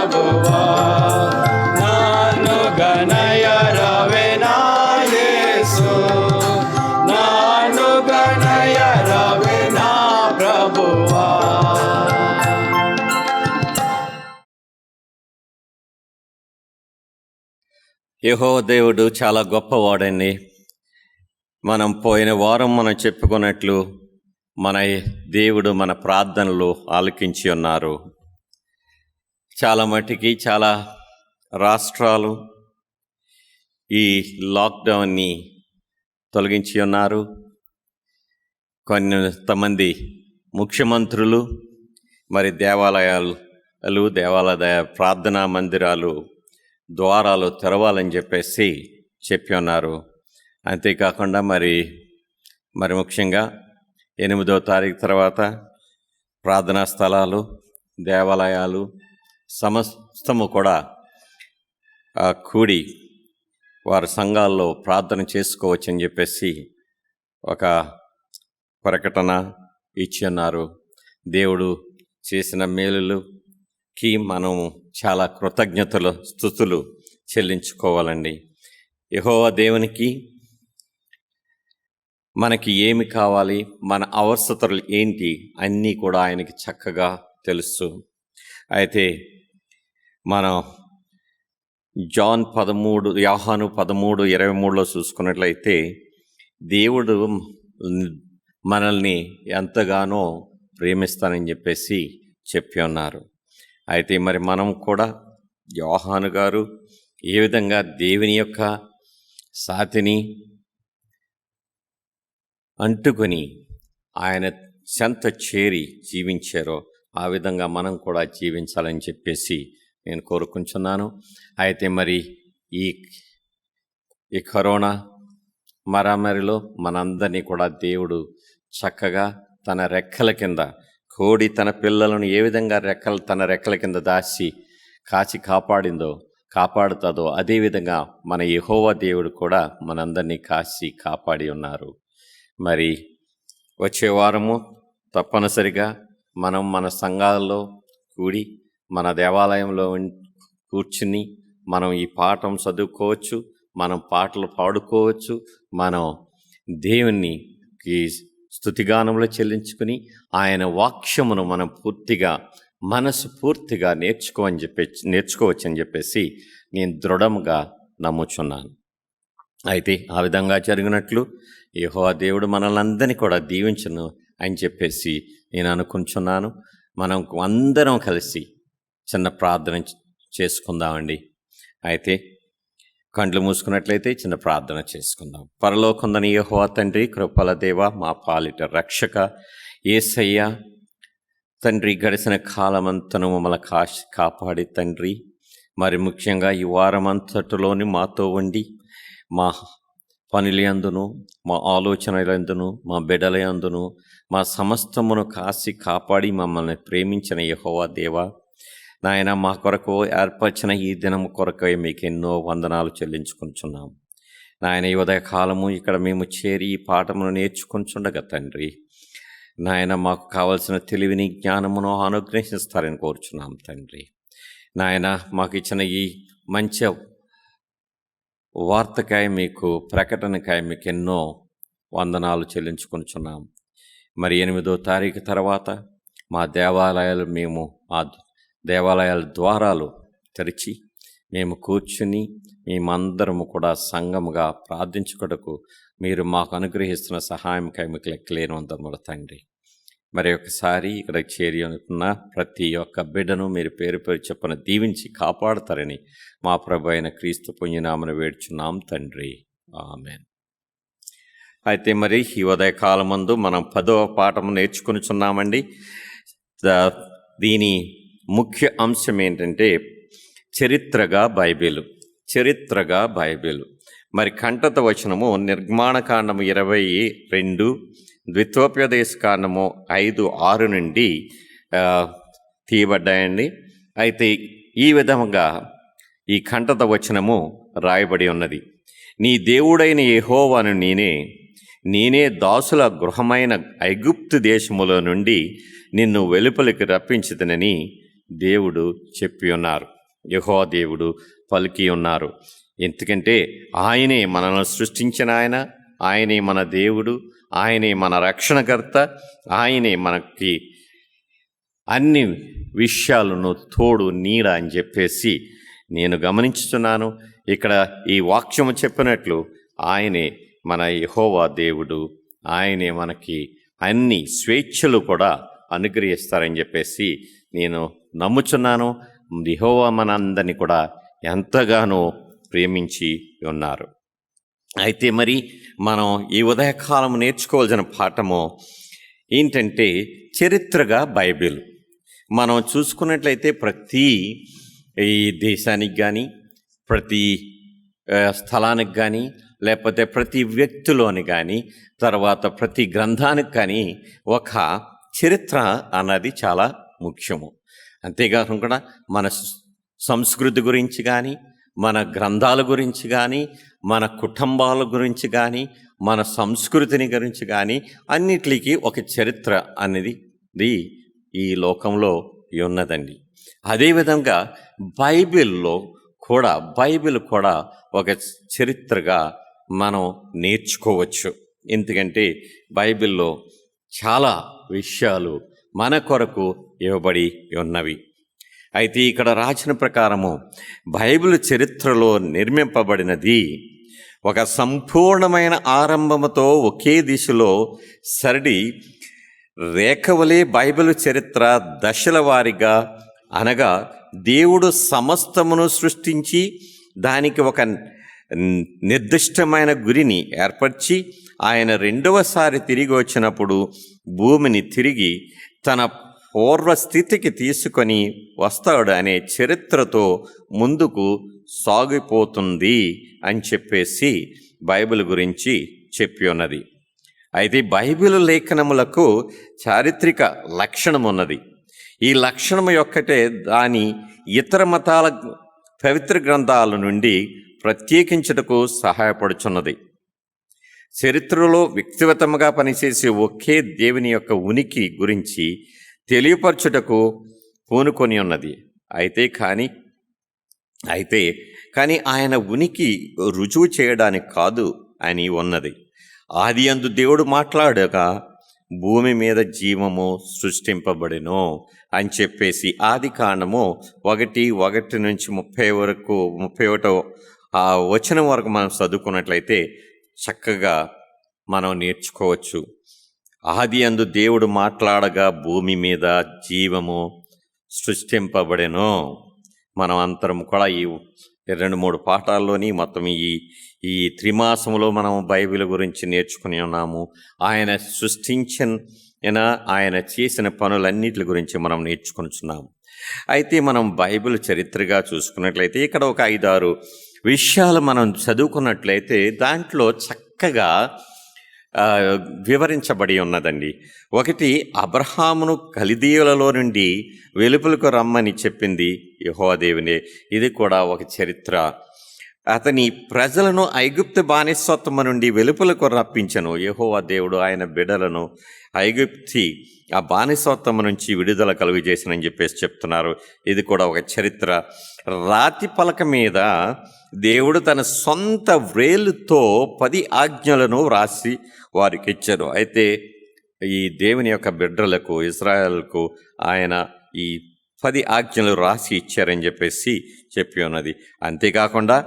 ప్రభువా, నాను గణయరవే నా యేసు, నాను గణయరవే నా ప్రభువా. యెహోవా దేవుడు చాలా గొప్పవాడండి. మనం పోయిన వారం మనం చెప్పుకున్నట్లు మన దేవుడు మన ప్రార్థనలు ఆలకించి ఉన్నారు. చాలా మటుకి చాలా రాష్ట్రాలు ఈ లాక్డౌన్ని తొలగించి ఉన్నారు. కొంతమంది ముఖ్యమంత్రులు మరి దేవాలయ ప్రార్థనా మందిరాలు ద్వారాలు తెరవాలని చెప్పేసి చెప్పి ఉన్నారు. అంతేకాకుండా మరి ముఖ్యంగా 8వ తారీఖు తర్వాత ప్రార్థనా స్థలాలు, దేవాలయాలు సమస్తము కూడా కూడి వారి సంఘాల్లో ప్రార్థన చేసుకోవచ్చని చెప్పేసి ఒక ప్రకటన ఇచ్చి ఉన్నారు. దేవుడు చేసిన మేలులకి మనం చాలా స్తుతులు చెల్లించుకోవాలండి. యెహోవా దేవునికి మనకి ఏమి కావాలి, మన అవసరతలు ఏంటి అన్నీ కూడా ఆయనకి చక్కగా తెలుసు. అయితే మనం యోహాను 13:23 చూసుకున్నట్లయితే దేవుడు మనల్ని ఎంతగానో ప్రేమిస్తానని చెప్పేసి చెప్పి ఉన్నారు. అయితే మరి మనం కూడా యోహాను గారు ఏ విధంగా దేవుని యొక్క సాతిని అంటుకొని ఆయన చెంత చేరి జీవించారో ఆ విధంగా మనం కూడా జీవించాలని చెప్పేసి నేను కోరుకుంటున్నాను. అయితే మరి ఈ కరోనా మరామరిలో మనందరినీ కూడా దేవుడు చక్కగా తన రెక్కల కింద, కోడి తన పిల్లలను ఏ విధంగా తన రెక్కల కింద దాచి కాచి కాపాడుతుందో అదేవిధంగా మన యెహోవా దేవుడు కూడా మనందరినీ కాచి కాపాడి ఉన్నారు. మరి వచ్చే వారము తప్పనిసరిగా మనం మన సంఘాలలో కూడి మన దేవాలయంలో కూర్చుని మనం ఈ పాఠం చదువుకోవచ్చు, మనం పాటలు పాడుకోవచ్చు, మనం దేవుణ్ణి స్తుతిగానములు చెల్లించుకుని ఆయన వాక్యమును మనం మనసు పూర్తిగా నేర్చుకోవచ్చని చెప్పేసి నేను దృఢంగా నమ్ముచున్నాను. అయితే ఆ విధంగా జరిగినట్లు యెహోవా దేవుడు మనల్ని అందరినీ కూడా దీవించును అని చెప్పేసి నేను అనుకుంటున్నాను. మనం అందరం కలిసి చిన్న ప్రార్థన చేసుకుందామండి. అయితే కండ్లు మూసుకున్నట్లయితే చిన్న ప్రార్థన చేసుకుందాం. పరలోకముందున్న యెహోవా తండ్రి, కృపల దేవ, మా పాలిట రక్షక యేసయ్య తండ్రి, గడిచిన కాలమంతను మమ్మల్ని కాపాడి తండ్రి, మరి ముఖ్యంగా ఈ వారమంతటిలోని మాతో ఉండి మా పనులందును, మా ఆలోచనలందును, మా బిడ్డలందును, మా సమస్తమును కాపాడి మమ్మల్ని ప్రేమించిన యెహోవా దేవా, నాయన మా కొరకు ఏర్పరిచిన ఈ దినము కొరకై మీకు ఎన్నో వందనాలు చెల్లించుకుంటున్నాం. నాయన ఈ ఉదయకాలము ఇక్కడ మేము చేరి ఈ పాఠమును నేర్చుకుంటుండగా తండ్రి, నాయన మాకు కావలసిన తెలివిని, జ్ఞానమును అనుగ్రహిస్తారని కోరుచున్నాం తండ్రి. నాయన మాకు ఇచ్చిన ఈ మంచి వార్తకాయ ప్రకటనకాయ మీకు ఎన్నో వందనాలు చెల్లించుకుంటున్నాం. మరి 8వ తారీఖు తర్వాత మా దేవాలయాల ద్వారాలు తెరిచి మేము కూర్చుని మేమందరము కూడా సంఘముగా ప్రార్థించుటకు మీరు మాకు అనుగ్రహిస్తున్న సహాయంకై మీకు లెక్కలేని వందనములు తండ్రి. మరి ఒకసారి ఇక్కడ చేరి ఉన్న ప్రతి ఒక్క బిడ్డను మీరు పేరు చొప్పున దీవించి కాపాడుతారని మా ప్రభు అయిన క్రీస్తు పుణ్యనామను వేడుచున్నాం తండ్రి, ఆమేన్. అయితే మరి ఈ ఉదయకాలమందు మనం 10వ పాఠము నేర్చుకునిచున్నామండి. దీని ముఖ్య అంశం ఏంటంటే చరిత్రగా బైబిలు. మరి కంఠత వచనము నిర్గమాణకాండము 22, ద్వితోపదేశ కాండము 5:6 నుండి తీయబడ్డాయండి. అయితే ఈ విధంగా ఈ కంఠత వచనము రాయబడి ఉన్నది. నీ దేవుడైన యెహోవాను నేనే దాసుల గృహమైన ఐగుప్తు దేశములో నుండి నిన్ను వెలుపలికి రప్పించుదనని దేవుడు చెప్పి ఉన్నారు. యెహోవా దేవుడు పలికి ఉన్నారు. ఎందుకంటే ఆయనే మనల్ని సృష్టించిన ఆయనే మన దేవుడు, ఆయనే మన రక్షణకర్త, ఆయనే మనకి అన్ని విషయాలను తోడు నీడ అని చెప్పేసి నేను గమనించుతున్నాను. ఇక్కడ ఈ వాక్యము చెప్పినట్లు ఆయనే మన యెహోవా దేవుడు, ఆయనే మనకి అన్ని స్వేచ్ఛలు కూడా అనుగ్రహిస్తారని చెప్పేసి నేను నమ్ముచున్నాను. యెహోవా మనందరినీ కూడా ఎంతగానో ప్రేమించి ఉన్నారు. అయితే మరి మనం ఈ ఉదయకాలం నేర్చుకోవాల్సిన పాఠము ఏంటంటే చరిత్రగా బైబిల్. మనం చూసుకున్నట్లయితే ప్రతి ఈ దేశానికి కానీ, ప్రతి స్థలానికి కానీ, లేకపోతే ప్రతి వ్యక్తిలోని కానీ, తర్వాత ప్రతి గ్రంథానికి కానీ ఒక చరిత్ర అన్నది చాలా ముఖ్యము. అంతేకాకుండా మన సంస్కృతి గురించి కానీ, మన గ్రంథాల గురించి కానీ, మన కుటుంబాల గురించి కానీ, మన సంస్కృతిని గురించి కానీ అన్నిటికీ ఒక చరిత్ర అనేది ఈ లోకంలో ఉన్నదండి. అదేవిధంగా బైబిల్ కూడా ఒక చరిత్రగా మనం నేర్చుకోవచ్చు. ఎందుకంటే బైబిల్లో చాలా విషయాలు మన కొరకు ఇవ్వబడి ఉన్నవి. అయితే ఇక్కడ రాసిన ప్రకారము బైబిల్ చరిత్రలో నిర్మింపబడినది ఒక సంపూర్ణమైన ఆరంభముతో ఒకే దిశలో సరడి రేఖవలే బైబిల్ చరిత్ర దశల వారీగా, అనగా దేవుడు సమస్తమును సృష్టించి దానికి ఒక నిర్దిష్టమైన గురిని ఏర్పరిచి ఆయన రెండవసారి తిరిగి వచ్చినప్పుడు భూమిని తిరిగి తన పూర్వస్థితికి తీసుకొని వస్తాడు అనే చరిత్రతో ముందుకు సాగిపోతుంది అని చెప్పేసి బైబిల్ గురించి చెప్పి ఉన్నది. అయితే బైబిల్ లేఖనములకు చారిత్రక లక్షణం ఉన్నది. ఈ లక్షణం యొక్కటే దాని ఇతర మతాల పవిత్ర గ్రంథాల నుండి ప్రత్యేకించుటకు సహాయపడుచున్నది. చరిత్రలో వ్యక్తిగతంగా పనిచేసే ఒకే దేవుని యొక్క ఉనికి గురించి తెలియపరచుటకు పూనుకొని ఉన్నది. అయితే కానీ ఆయన ఉనికి రుజువు చేయడానికి కాదు అని ఉన్నది. ఆదియందు దేవుడు మాట్లాడగా భూమి మీద జీవము సృష్టింపబడెను అని చెప్పేసి ఆదికాండము 1:1 నుంచి 31 వచనం వరకు మనం చదువుకున్నట్లయితే చక్కగా మనం నేర్చుకోవచ్చు. ఆదియందు దేవుడు మాట్లాడగా భూమి మీద జీవము సృష్టింపబడెను. మనం అంతరం కూడా ఈ 2-3 పాఠాల్లోని మొత్తం ఈ త్రిమాసములో మనం బైబిల్ గురించి నేర్చుకుని ఉన్నాము. ఆయన సృష్టించిన ఆయన చేసిన పనులన్నిటి గురించి మనం నేర్చుకుంటున్నాము. అయితే మనం బైబిల్ చరిత్రగా చూసుకున్నట్లయితే ఇక్కడ ఒక 5-6 విషయాలు మనం చదువుకున్నట్లయితే దాంట్లో చక్కగా వివరించబడి ఉన్నదండి. ఒకటి, అబ్రహామును కల్దీయులలో నుండి వెలుపలకు రమ్మని చెప్పింది యెహోవా దేవునే. ఇది కూడా ఒక చరిత్ర. అతని ప్రజలను ఐగుప్తు బానిసత్వము నుండి వెలుపలకు రప్పించెను. యెహోవా దేవుడు ఆయన బిడ్డలను ఐగుప్తి ఆ బానిసత్వము నుంచి విడుదల కలుగజేసినని చెప్పేసి చెప్తున్నారు. ఇది కూడా ఒక చరిత్ర. రాతి పలక మీద దేవుడు తన సొంత వ్రేలుతో 10 ఆజ్ఞలను వ్రాసి వారికి ఇచ్చారు. అయితే ఈ దేవుని యొక్క బిడ్డలకు, ఇశ్రాయేలుకు ఆయన ఈ 10 ఆజ్ఞలు రాసి ఇచ్చారని చెప్పేసి చెప్పి ఉన్నది. అంతేకాకుండా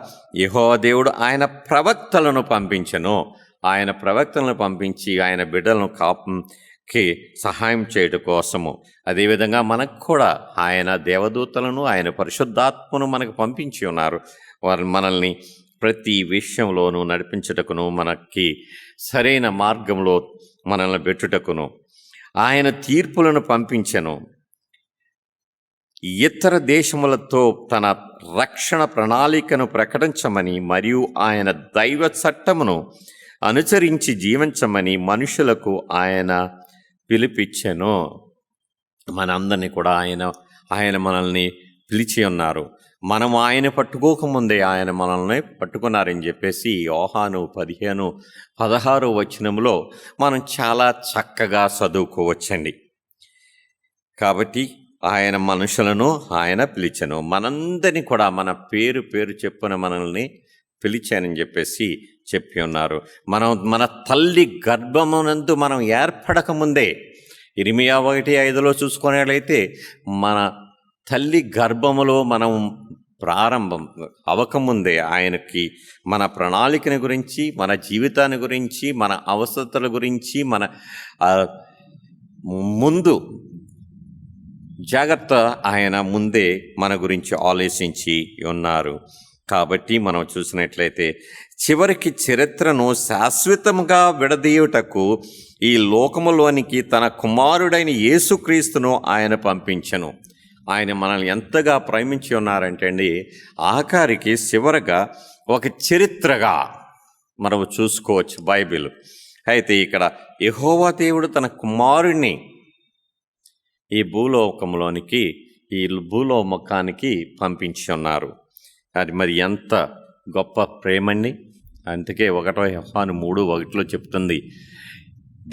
యెహోవా దేవుడు ఆయన ప్రవక్తలను పంపించెను. ఆయన ప్రవక్తలను పంపించి ఆయన బిడ్డలను కాపుకి సహాయం చేయడం కోసము. అదేవిధంగా మనకు కూడా ఆయన దేవదూతలను, ఆయన పరిశుద్ధాత్మను మనకు పంపించి ఉన్నారు. వారు మనల్ని ప్రతి విషయంలోనూ నడిపించుటకును, మనకి సరైన మార్గంలో మనల్ని పెట్టుటకును ఆయన తీర్పులను పంపించెను. ఇతర దేశములతో తన రక్షణ ప్రణాళికను ప్రకటించమని మరియు ఆయన దైవ చట్టమును అనుసరించి జీవించమని మనుషులకు ఆయన పిలిపించెను. మనందరినీ కూడా ఆయన మనల్ని పిలిచి ఉన్నారు. మనం ఆయన పట్టుకోకముందే ఆయన మనల్ని పట్టుకున్నారని చెప్పేసి యోహాను 15:16 వచనంలో మనం చాలా చక్కగా చదువుకోవచ్చండి. కాబట్టి ఆయన మనుషులను ఆయన పిలిచెను. మనందరినీ కూడా మన పేరు పేరు చెప్పున మనల్ని పిలిచానని చెప్పేసి చెప్పి ఉన్నారు. మన తల్లి గర్భమునందు మనం ఏర్పడకముందే, ఇర్మియా 1:5 చూసుకునేట్లయితే మన తల్లి గర్భములో మనం ప్రారంభం అవకముందే ఆయనకి మన ప్రణాళికని గురించి, మన జీవితాన్ని గురించి, మన అవసరతల గురించి, మన ముందు జాగ్రత్త ఆయన ముందే మన గురించి ఆలోచించి ఉన్నారు. కాబట్టి మనం చూసినట్లయితే చివరికి చరిత్రను శాశ్వతంగా విడదీయుటకు ఈ లోకములోనికి తన కుమారుడైన యేసుక్రీస్తును ఆయన పంపించెను. ఆయన మనల్ని ఎంతగా ప్రేమించి ఉన్నారంటే అండి, ఆఖరికి చివరగా ఒక చరిత్రగా మనం చూసుకోవచ్చు బైబిల్. అయితే ఇక్కడ యెహోవా దేవుడు తన కుమారుణ్ణి ఈ భూలోకంలోనికి, ఈ భూలోకానికి పంపించి ఉన్నారు. అది మరి ఎంత గొప్ప ప్రేమండి. అందుకే 1 యోహాను 3:1 చెప్తుంది,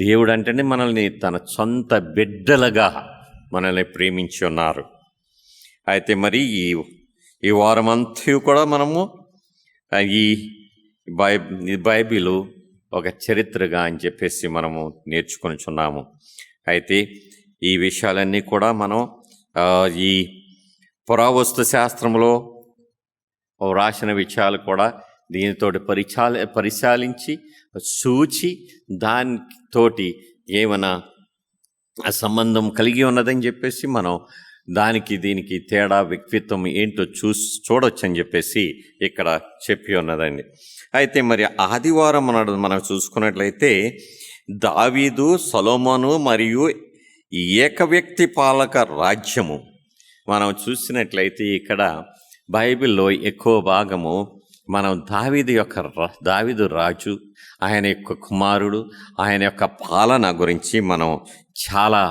దేవుడు అంటే మనల్ని తన సొంత బిడ్డలుగా మనల్ని ప్రేమించి ఉన్నారు. అయితే మరి ఈ వారమంతా కూడా మనము ఈ బైబిలు ఒక చరిత్రగా అని చెప్పేసి మనము నేర్చుకొనిచున్నాము. అయితే ఈ విషయాలన్నీ కూడా మనం ఈ పురావస్తు శాస్త్రంలో రాసిన విషయాలు కూడా దీనితో పరిశీలించి చూచి దానితోటి ఏమైనా సంబంధం కలిగి ఉన్నదని చెప్పేసి మనం దానికి దీనికి తేడా, వ్యక్తిత్వం ఏంటో చూడొచ్చు అని చెప్పేసి ఇక్కడ చెప్పి ఉన్నదండి. అయితే మరి ఆదివారం మనం చూసుకున్నట్లయితే దావీదు, సొలొమోను మరియు ఏకవ్యక్తి పాలక రాజ్యము మనం చూసినట్లయితే ఇక్కడ బైబిల్లో ఎక్కువ భాగము మనం దావీదు రాజు, ఆయన యొక్క కుమారుడు, ఆయన యొక్క పాలన గురించి మనం చాలా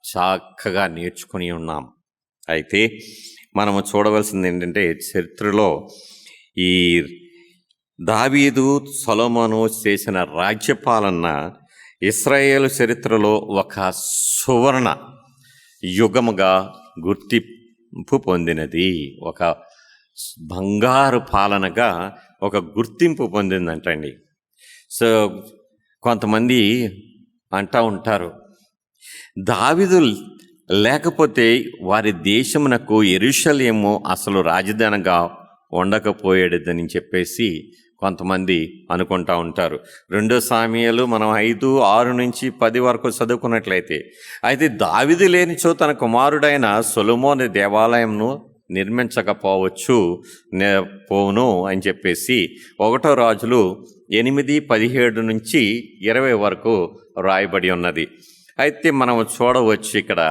చక్కగా నేర్చుకుని ఉన్నాం. అయితే మనము చూడవలసింది ఏంటంటే, చరిత్రలో ఈ దావీదు, సొలొమోను చేసిన రాజ్యపాలన ఇశ్రాయేలు చరిత్రలో ఒక సువర్ణ యుగముగా గుర్తింపు పొందినది. ఒక బంగారు పాలనగా ఒక గుర్తింపు పొందిందంటండి. సో కొంతమంది అంటూ ఉంటారు, దావీదు లేకపోతే వారి దేశమునకు యెరూషలేము అసలు రాజధానిగా ఉండకపోయేదని చెప్పేసి కొంతమంది అనుకుంటూ ఉంటారు. 2 సాముయేలు మనం 5:6-10 వరకు చదువుకున్నట్లయితే, అయితే దావీదు లేనిచో తన కుమారుడైన సొలొమోను దేవాలయంను నిర్మించకపోవచ్చు పోను అని చెప్పేసి 1 రాజులు 8:17-20 వరకు రాయబడి ఉన్నది. అయితే మనం చూడవచ్చు ఇక్కడ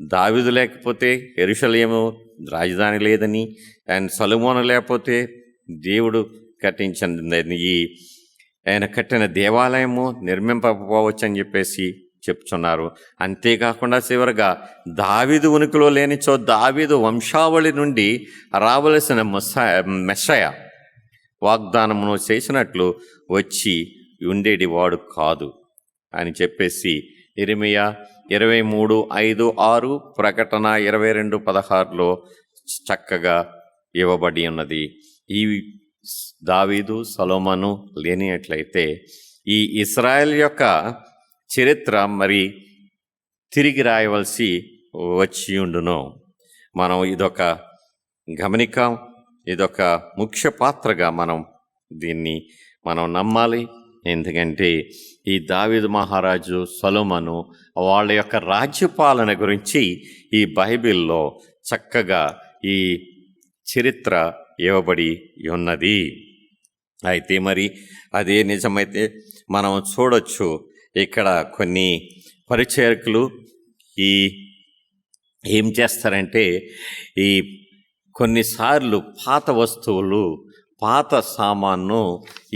దావీదు లేకపోతే యెరూషలేము రాజధాని లేదని, అండ్ సొలొమోను లేకపోతే దేవుడు ఆయన కట్టిన దేవాలయము నిర్మింపకపోవచ్చు అని చెప్పేసి చెప్తున్నారు. అంతేకాకుండా చివరగా దావీదు ఉనికిలో లేనిచో దావీదు వంశావళి నుండి రావలసిన మెస్సయ వాగ్దానమును చేసినట్లు వచ్చి ఉండేటివాడు కాదు అని చెప్పేసి ఇర్మియా 23:5-6, ప్రకటన 22:16 చక్కగా ఇవ్వబడి ఉన్నది. ఈ దావీదు, సొలొమోను లేనిట్లయితే ఈ ఇశ్రాయేల్ యొక్క చరిత్ర మరి తిరిగి రాయవలసి వచ్చి ఉండును. మనం ఇదొక గమనిక, ఇదొక ముఖ్య పాత్రగా దీన్ని మనం నమ్మాలి. ఎందుకంటే ఈ దావీదు మహారాజు, సొలొమోను వాళ్ళ యొక్క రాజ్యపాలన గురించి ఈ బైబిల్లో చక్కగా ఈ చరిత్ర ఇవ్వబడి ఉన్నది. అయితే మరి అదే నిజమైతే మనం చూడొచ్చు, ఇక్కడ కొన్ని పరిచారకులు ఏం చేస్తారంటే, ఈ కొన్నిసార్లు పాత వస్తువులు, పాత సామాన్ను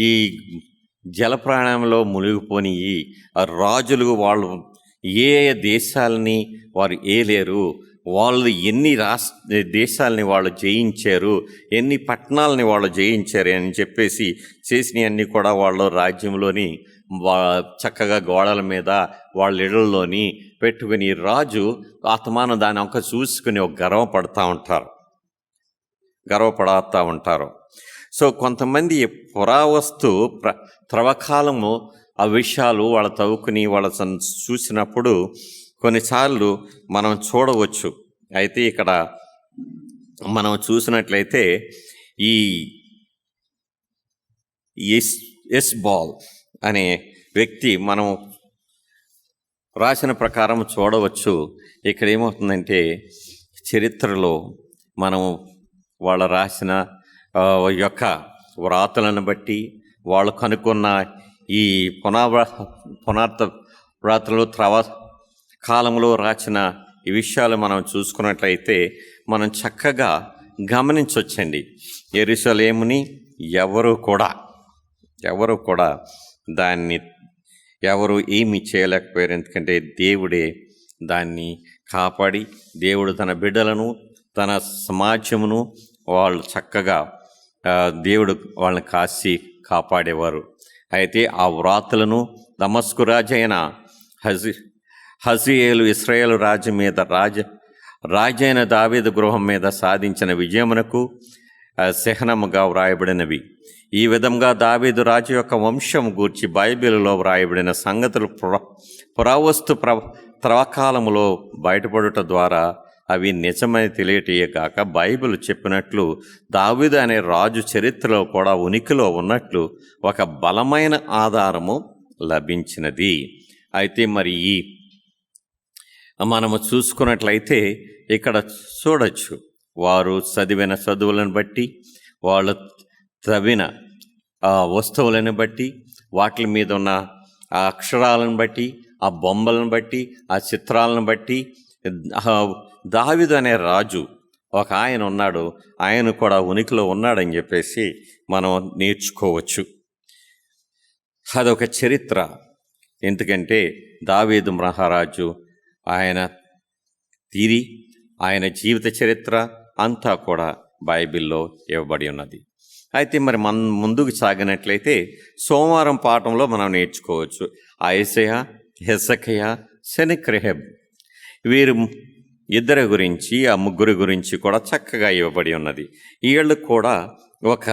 ఈ జలప్రాణంలో మునిగిపోయి రాజులు వాళ్ళు ఏ దేశాలని వారు ఏలేరు, వాళ్ళు ఎన్ని దేశాలని వాళ్ళు జయించారు, ఎన్ని పట్టణాలని వాళ్ళు జయించారు అని చెప్పేసి చేసినవన్నీ కూడా వాళ్ళు రాజ్యంలోని చక్కగా గోడల మీద వాళ్ళ ఇళ్ళల్లోని పెట్టుకుని రాజు ఆత్మాను దాని ఒక చూసుకుని ఒక గర్వపడుతూ ఉంటారు. సో కొంతమంది పురావస్తు త్రవకాలము ఆ విషయాలు వాళ్ళ తవ్వుకుని వాళ్ళ చూసినప్పుడు కొన్నిసార్లు మనం చూడవచ్చు. అయితే ఇక్కడ మనం చూసినట్లయితే ఈ ఎస్బాల్ అనే వ్యక్తి మనం రాసిన ప్రకారం చూడవచ్చు. ఇక్కడ ఏమవుతుందంటే చరిత్రలో మనం వాళ్ళ రాసిన యొక్క వ్రాతలను బట్టి వాళ్ళు కనుక్కున్న ఈ పునార్థ వ్రాతలు కాలంలో రాసిన ఈ విషయాలు మనం చూసుకున్నట్లయితే మనం చక్కగా గమనించవచ్చండి. యెరూషలేముని ఎవరు కూడా దాన్ని ఏమీ చేయలేకపోయారు. ఎందుకంటే దేవుడే దాన్ని కాపాడి, దేవుడు తన బిడ్డలను తన సమాజమును వాళ్ళు చక్కగా దేవుడు వాళ్ళని కాపాడేవారు. అయితే ఆ వ్రాతలను దమస్కు రాజైన హజియేలు ఇశ్రాయేలు రాజు మీద రాజైన దావీదు గృహం మీద సాధించిన విజయమునకు చిహ్నముగా వ్రాయబడినవి. ఈ విధంగా దావీదు రాజు యొక్క వంశం గూర్చి బైబిలులో వ్రాయబడిన సంగతులు పురావస్తు త్రవకాలములో బయటపడుట ద్వారా అవి నిజమని తెలియటేయగాక బైబిల్ చెప్పినట్లు దావీదు అనే రాజు చరిత్రలో కూడా ఉనికిలో ఉన్నట్లు ఒక బలమైన ఆధారము లభించినది. అయితే మరి మనము చూసుకున్నట్లయితే ఇక్కడ చూడొచ్చు, వారు చదివిన చదువులను బట్టి, వాళ్ళు తవ్విన వస్తువులను బట్టి, వాటి మీద ఉన్న ఆ అక్షరాలను బట్టి, ఆ బొమ్మలను బట్టి, ఆ చిత్రాలను బట్టి దావీదు అనే రాజు ఒక ఆయన ఉన్నాడు, ఆయన కూడా ఉనికిలో ఉన్నాడని చెప్పేసి మనం నేర్చుకోవచ్చు. అదొక చరిత్ర. ఎందుకంటే దావీదు మహారాజు ఆయన ఆయన జీవిత చరిత్ర అంతా కూడా బైబిల్లో ఇవ్వబడి ఉన్నది. అయితే మరి మనం ముందుకు సాగినట్లయితే సోమవారం పాఠంలో మనం నేర్చుకోవచ్చు. యెషయా, హెజకియా, సెనెక్రెహెబ్ వీరు ఇద్దరి గురించి, ఆ ముగ్గురి గురించి కూడా చక్కగా ఇవ్వబడి ఉన్నది. వీళ్ళు కూడా ఒక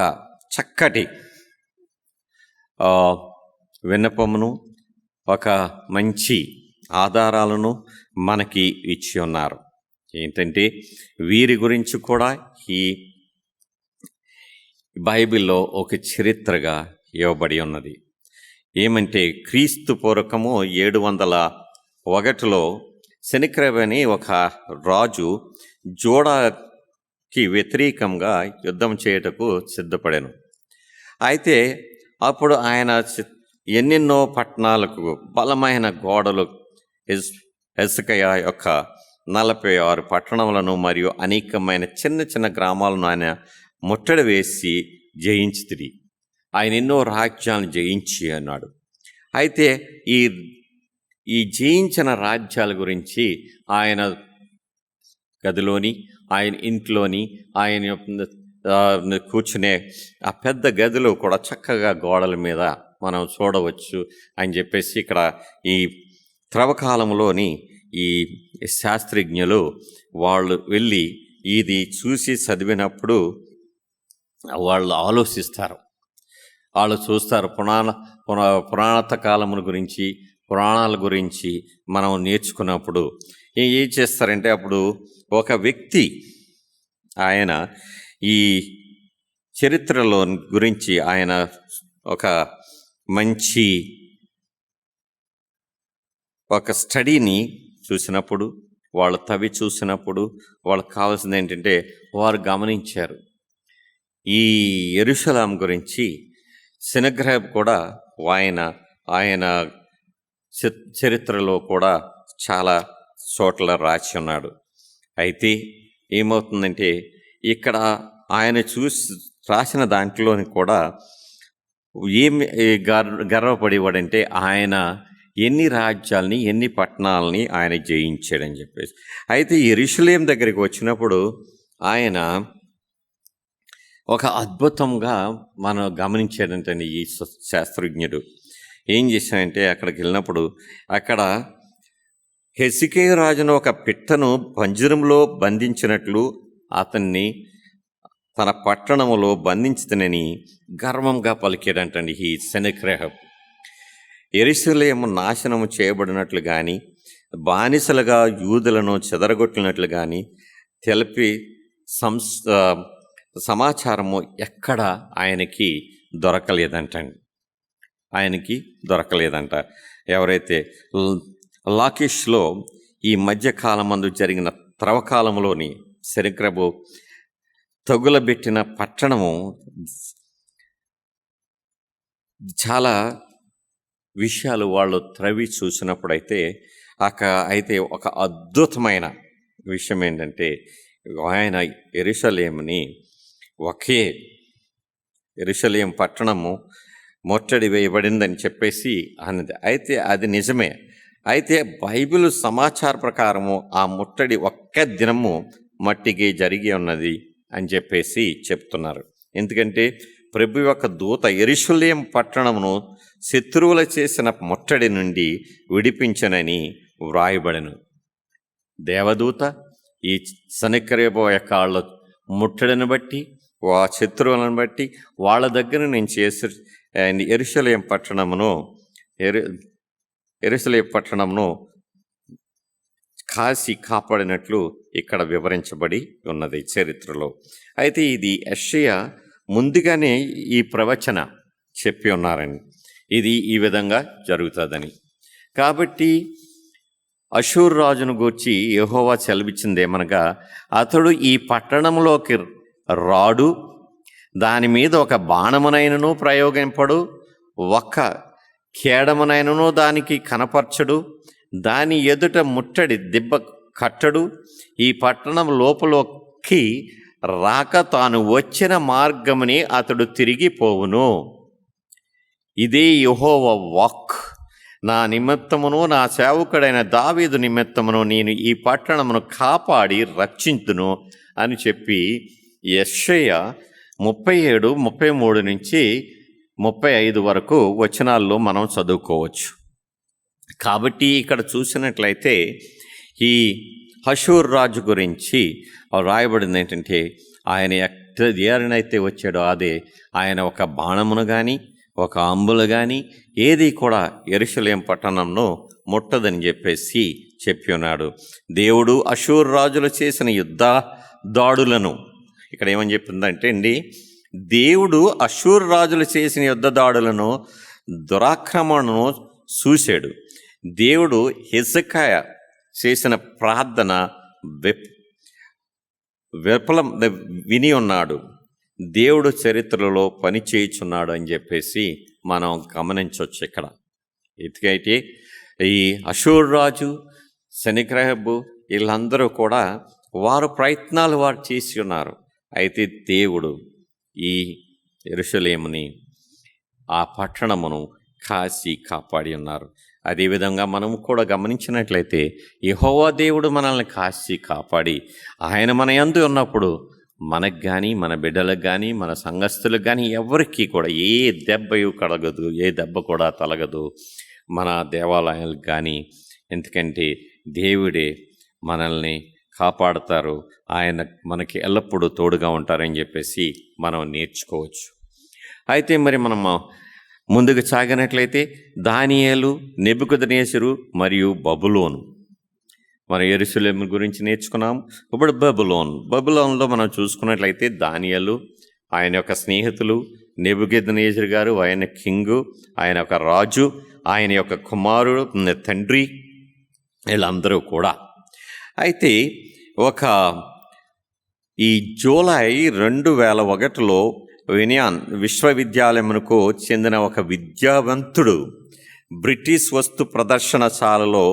చక్కటి విన్నపమును, ఒక మంచి ఆధారాలను మనకి ఇచ్చి ఉన్నారు. ఏంటంటే వీరి గురించి కూడా ఈ బైబిల్లో ఒక చరిత్రగా ఇవ్వబడి ఉన్నది. ఏమంటే క్రీస్తు పూర్వకము 701లో సెనెక్రెబ్ అని ఒక రాజు జూడాకి వ్యతిరేకంగా యుద్ధం చేయుటకు సిద్ధపడాను. అయితే అప్పుడు ఆయన ఎన్నెన్నో పట్టణాలకు బలమైన గోడలు, హెజకియా యొక్క 46 పట్టణములను మరియు అనేకమైన చిన్న చిన్న గ్రామాలను ఆయన ముట్టడి వేసి జయించితిరి. ఆయన ఎన్నో రాజ్యాలను జయించి అన్నాడు. అయితే ఈ జయించిన రాజ్యాల గురించి ఆయన గదిలోని, ఆయన ఇంట్లోని, ఆయన కూర్చునే ఆ పెద్ద గదిలో కూడా చక్కగా గోడల మీద మనం చూడవచ్చు అని చెప్పేసి ఇక్కడ ఈ త్రవకాలంలోని ఈ శాస్త్రజ్ఞులు వాళ్ళు వెళ్ళి ఇది చూసి చదివినప్పుడు వాళ్ళు ఆలోచిస్తారు, వాళ్ళు చూస్తారు. పురాణత కాలముల గురించి, పురాణాల గురించి మనం నేర్చుకున్నప్పుడు ఏం చేస్తారంటే, అప్పుడు ఒక వ్యక్తి ఆయన ఈ చరిత్రలో గురించి ఆయన ఒక మంచి స్టడీని చూసినప్పుడు, వాళ్ళు తవ్వి చూసినప్పుడు వాళ్ళకి కావాల్సింది ఏంటంటే, వారు గమనించారు ఈ యెరూషలేం గురించి సెనెక్రెబ్ కూడా ఆయన చరిత్రలో కూడా చాలా చోట్ల రాసి ఉన్నాడు. అయితే ఏమవుతుందంటే, ఇక్కడ ఆయన రాసిన దాంట్లోని కూడా ఏమి గర్వపడేవాడంటే, ఆయన ఎన్ని రాజ్యాలని, ఎన్ని పట్టణాలని ఆయన జయించాడని చెప్పేసి. అయితే యెరూషలేం దగ్గరికి వచ్చినప్పుడు ఆయన ఒక అద్భుతంగా మనం గమనించాడంటే, ఈ శాస్త్రజ్ఞుడు ఏం చేశాడంటే, అక్కడికి వెళ్ళినప్పుడు అక్కడ హెసికేయ రాజును ఒక పిట్టను పంజరంలో బంధించినట్లు అతన్ని తన పట్టణములో బంధించుతనని గర్వంగా పలికాడంటండి ఈ సెనెక్రెహబ్. యెరూషలేము నాశనము చేయబడినట్లు కానీ, బానిసలుగా యూదులను చెదరగొట్టినట్లు కానీ తెలిపి సమాచారము ఎక్కడ ఆయనకి దొరకలేదంట. ఎవరైతే లాకిష్లో ఈ మధ్యకాలమందు జరిగిన త్రవకాలంలోని సెనెక్రెహబు తగులబెట్టిన పట్టణము చాలా విషయాలు వాళ్ళు త్రవి చూసినప్పుడైతే అయితే ఒక అద్భుతమైన విషయం ఏంటంటే, ఆయన యెరూషలేం పట్టణము ముట్టడి వేయబడిందని చెప్పేసి అన్నది. అయితే అది నిజమే. అయితే బైబిల్ సమాచార ప్రకారము ఆ ముట్టడి ఒక్క దినము మట్టికి జరిగి ఉన్నది అని చెప్పేసి చెప్తున్నారు. ఎందుకంటే ప్రభు యొక్క దూత యెరూషలేం పట్టణమును శత్రువుల చేసిన ముట్టడి నుండి విడిపించనని వ్రాయబడెను. దేవదూత ఈ సెనెక్రెహబు యొక్క వాళ్ళ ముట్టడిని బట్టి, ఆ శత్రువులను బట్టి వాళ్ళ దగ్గర నుంచి యెరూషలేం పట్టణమును కాపాడినట్లు ఇక్కడ వివరించబడి ఉన్నది చరిత్రలో. అయితే ఇది యెషయా ముందుగానే ఈ ప్రవచన చెప్పి ఉన్నారని, ఇది ఈ విధంగా జరుగుతుందని. కాబట్టి అషూర్ రాజును గూర్చి యెహోవా సెలవిచ్చిందేమనగా, అతడు ఈ పట్టణంలోకి రాడు, దాని మీద ఒక బాణమునైనను ప్రయోగింపడు, ఒక్క కేడమునైనను దానికి కనపరచడు, దాని ఎదుట ముట్టడి దిబ్బ కట్టడు, ఈ పట్టణం లోపలికి రాక తాను వచ్చిన మార్గముని అతడు తిరిగిపోవును. ఇదే యెహోవా వాక్. నా నిమిత్తమును నా సేవకుడైన దావీదు నిమిత్తమును నేను ఈ పట్టణమును కాపాడి రక్షింతును అని చెప్పి యెషయా 37, 33 నుంచి 35 వరకు వచనాల్లో మనం చదువుకోవచ్చు. కాబట్టి ఇక్కడ చూసినట్లయితే ఈ అషూర్ రాజు గురించి రాయబడింది ఏంటంటే, ఆయన ఏదైతే వచ్చాడో అదే ఆయన ఒక బాణమును కానీ ఒక అంబులు కానీ ఏది కూడా యెరూషలేం పట్టణంను ముట్టదని చెప్పేసి చెప్పి ఉన్నాడు. దేవుడు అషూర్ రాజులు చేసిన యుద్ధ దాడులను ఇక్కడ ఏమని చెప్పిందంటే అండి, దేవుడు అషూర్ రాజులు చేసిన యుద్ధ దాడులను దురాక్రమణను చూశాడు. దేవుడు హెజెకియా చేసిన ప్రార్థన విఫలం విని ఉన్నాడు. దేవుడు చరిత్రలో పని చేయుచున్నాడు అని చెప్పేసి మనం గమనించవచ్చు ఇక్కడ. ఎందుకైతే ఈ అషూర్ రాజు, సెనెక్రెహబు వీళ్ళందరూ కూడా వారు ప్రయత్నాలు వారు చేసి ఉన్నారు. అయితే దేవుడు ఈ యెరూషలేముని, ఆ పట్టణమును కాపాడి ఉన్నారు. అదేవిధంగా మనము కూడా గమనించినట్లయితే యెహోవా దేవుడు మనల్ని కాపాడి ఆయన మన యందు ఉన్నప్పుడు మనకు కానీ మన బిడ్డలకు కానీ మన సంఘస్థులకు కానీ ఎవరికి కూడా ఏ దెబ్బయు కలగదు, ఏ దెబ్బ కూడా తలగదు మన దేవాలయాలకు కానీ. ఎందుకంటే దేవుడే మనల్ని కాపాడతారు, ఆయన మనకి ఎల్లప్పుడూ తోడుగా ఉంటారని చెప్పేసి మనం నేర్చుకోవచ్చు. అయితే మరి మనం ముందుకు సాగినట్లయితే దానియేలు, నెబుకద్నెజరు మరియు బబులోను, మన యెరూషలేము గురించి నేర్చుకున్నాం. ఇప్పుడు బబులోన్లో మనం చూసుకున్నట్లయితే దానియేలు, ఆయన యొక్క స్నేహితులు, నెబుకద్నెజరు గారు ఆయన కింగు, ఆయన యొక్క రాజు, ఆయన యొక్క కుమారుడు, తండ్రి, వీళ్ళందరూ కూడా. అయితే ఈ జూలై 2001లో వినయాన్ విశ్వవిద్యాలయమునకు చెందిన ఒక విద్యావంతుడు బ్రిటిష్ వస్తు ప్రదర్శనశాలలో